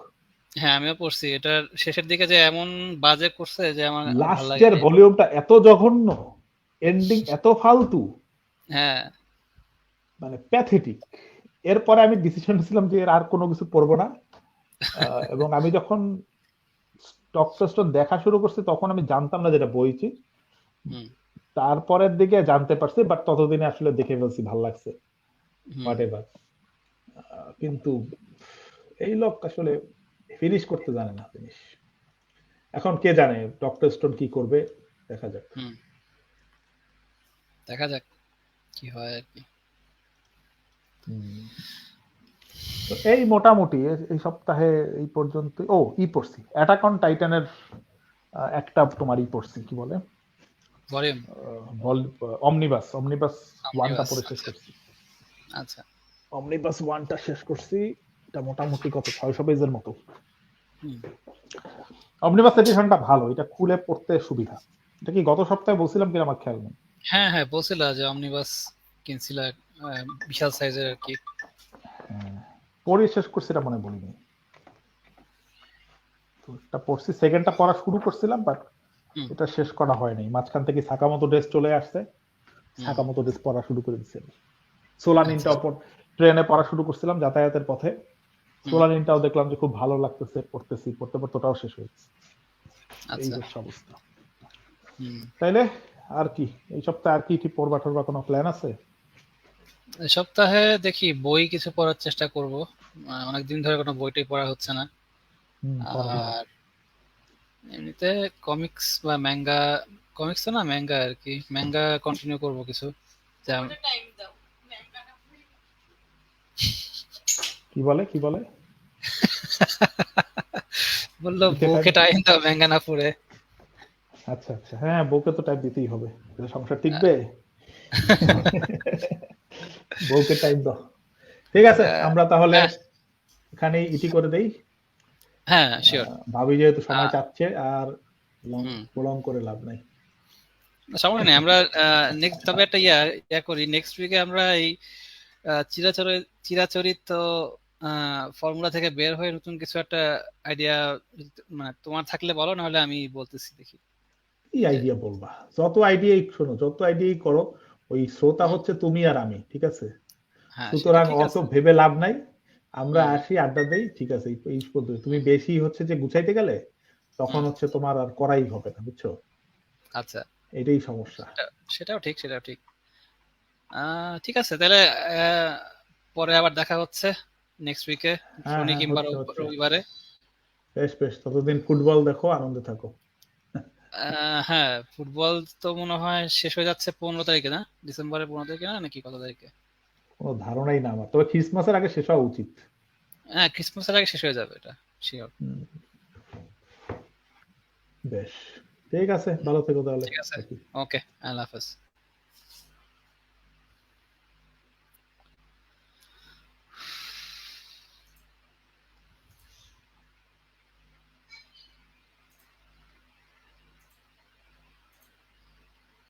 হ্যাঁ আমিও পড়ছি, এটার শেষের দিকে যে এমন বাজে করছে যে আমার ভালো লাগে লাস্টের ভলিউমটা এত জঘন্য, এন্ডিং এত ফালতু, হ্যাঁ মানে প্যাথেটিক। এরপরে আমি ডিসিশন নিয়েছিলাম যে এর আর কোনো কিছু পড়বো না। এবং আমি যখন ডক্টর স্টোন দেখা শুরু করছি তখন আমি জানতাম না যেটা বইছি, হুম তারপরের দিকে জানতে পারছি, বাট ততদিনে আসলে দেখে ফেলছি, ভাল লাগছে, হোয়াটএভার। কিন্তু এই লোক আসলে ফিনিশ করতে জানে না জিনিস। এখন কে জানে ডক্টর স্টোন কি করবে, দেখা যাক। দেখা যাক কি হয় আর কি। তো এই মোটামুটি এই সপ্তাহে এই পর্যন্ত। পড়ছি অ্যাটাক অন টাইটানের একটা তোমার পড়ছি, কি বলে ভলিউম অমনিবাস ওয়ানটা পড়ে শেষ আচ্ছা করছি। আচ্ছা অমনিবাস ওয়ানটা শেষ করছি। এটা মোটামুটি কত 600 পেজের মতো। হুম। অমনিবাস এডিশনটা ভালো, এটা খুলে পড়তে সুবিধা। এটা কি গত সপ্তাহে বলছিলাম কিনা আমার খেয়াল নেই। হ্যাঁ হ্যাঁ বলছিল যে অমনিবাস কিনছিল বিশাল সাইজের আর কি। পড়ে শেষ করছি এটা মনে বলিনি। তো এটা পড়ছি, সেকেন্ডটা পড়া শুরু করছিলাম, বাট হুম এটা শেষ করা হয়নি। মাঝখান থেকে সাকামোতো ডেস চলে আসছে, হুম সাকামোতো ডেস পড়া শুরু করে দিচ্ছি। সোলানিনটা আচ্ছা ট্রেনে পড়া শুরু করছিলাম যাতায়াতের পথে। হুম সোলানিনটাও দেখলাম যে খুব ভালো লাগতেছে, পড়তে পড়তে ওটাও শেষ হয়েছে। এই আচ্ছা হচ্ছে অবস্থা। হুম। তাইলে আর কি এই সপ্তাহে আর কি পড়বা টড়বা কোনো প্ল্যান আছে? এই সপ্তাহে দেখি বই কিছু পড়ার চেষ্টা করব। অনেকদিন ধরে কোনো বইটাই পড়া হচ্ছে না। পড়া হয়। আর এমনিতে কমিক্স বা ম্যাঙ্গা, কমিক্স তো না ম্যাঙ্গা আর কি, ম্যাঙ্গা কন্টিনিউ করব কিছু। যেমন কি বলে বললো কিসে বউকে টাইম? টাইম দাও ম্যাঙ্গা না পড়ে। আচ্ছা আচ্ছা, হ্যাঁ বউকে তো টাইম দিতেই হবে, তাহলে সংসার টিকবে। বউকে টাইম দাও। ঠিক আছে, আমরা তাহলে হ্যাঁ এখানেই ইতি করে দেই। হ্যাঁ শিওর। ভাবি যেহেতু সময় চাচ্ছে, আর হুম প্রলং করে লাভ নাই। সমস্যা নেই, আমরা নেক্সট তবে একটা ইয়া করি, নেক্সট উইকে আমরা এই চিরাচরিত ফর্মুলা থেকে বের হয়ে নতুন কিছু একটা আইডিয়া মানে তোমার থাকলে বলো, নাহলে আমি বলতেছি দেখি। কি আইডিয়া বলবা? যত আইডিয়াই শোনো, যত আইডিয়াই করো, ওই শ্রোতা হচ্ছে তুমি আর আমি, ঠিক আছে? হ্যাঁ সেটা সুতরাং ঠিক অত আছে। ভেবে লাভ নাই। আমরা হুম আসি, আড্ডা দেই, ঠিক আছে? এই পদ্ধতি তুমি বেশি হচ্ছে যে গুছাইতে গেলে তখন হুম হচ্ছে তোমার আর করাই হবে না, বুঝছো? আচ্ছা এটাই সমস্যা। সেটাও ঠিক, সেটাও ঠিক। ঠিক আছে তাহলে, আহ, পরে আবার দেখা হচ্ছে নেক্সট উইকে, হ্যাঁ শনি হ্যাঁ, কিংবা হচ্ছে। রবিবারে। বেশ বেশ, ততদিন ফুটবল দেখো, আনন্দে থাকো। হ্যাঁ ফুটবল তো মনে হয় শেষ হয়ে যাচ্ছে 15 তারিখে, না ডিসেম্বরের 15 তারিখে, না নাকি কত তারিখে? কোনো ধারণাই না আমার, তবে ক্রিসমাসের আগে শেষ হওয়া উচিত। হ্যাঁ ক্রিসমাসের আগে শেষ হয়ে যাবে এটা, শিওর। হুম, বেশ, ঠিক আছে, ভালো থেকো তাহলে। ঠিক আছে, থাকি। ওকে, আল্লাহ হাফেজ।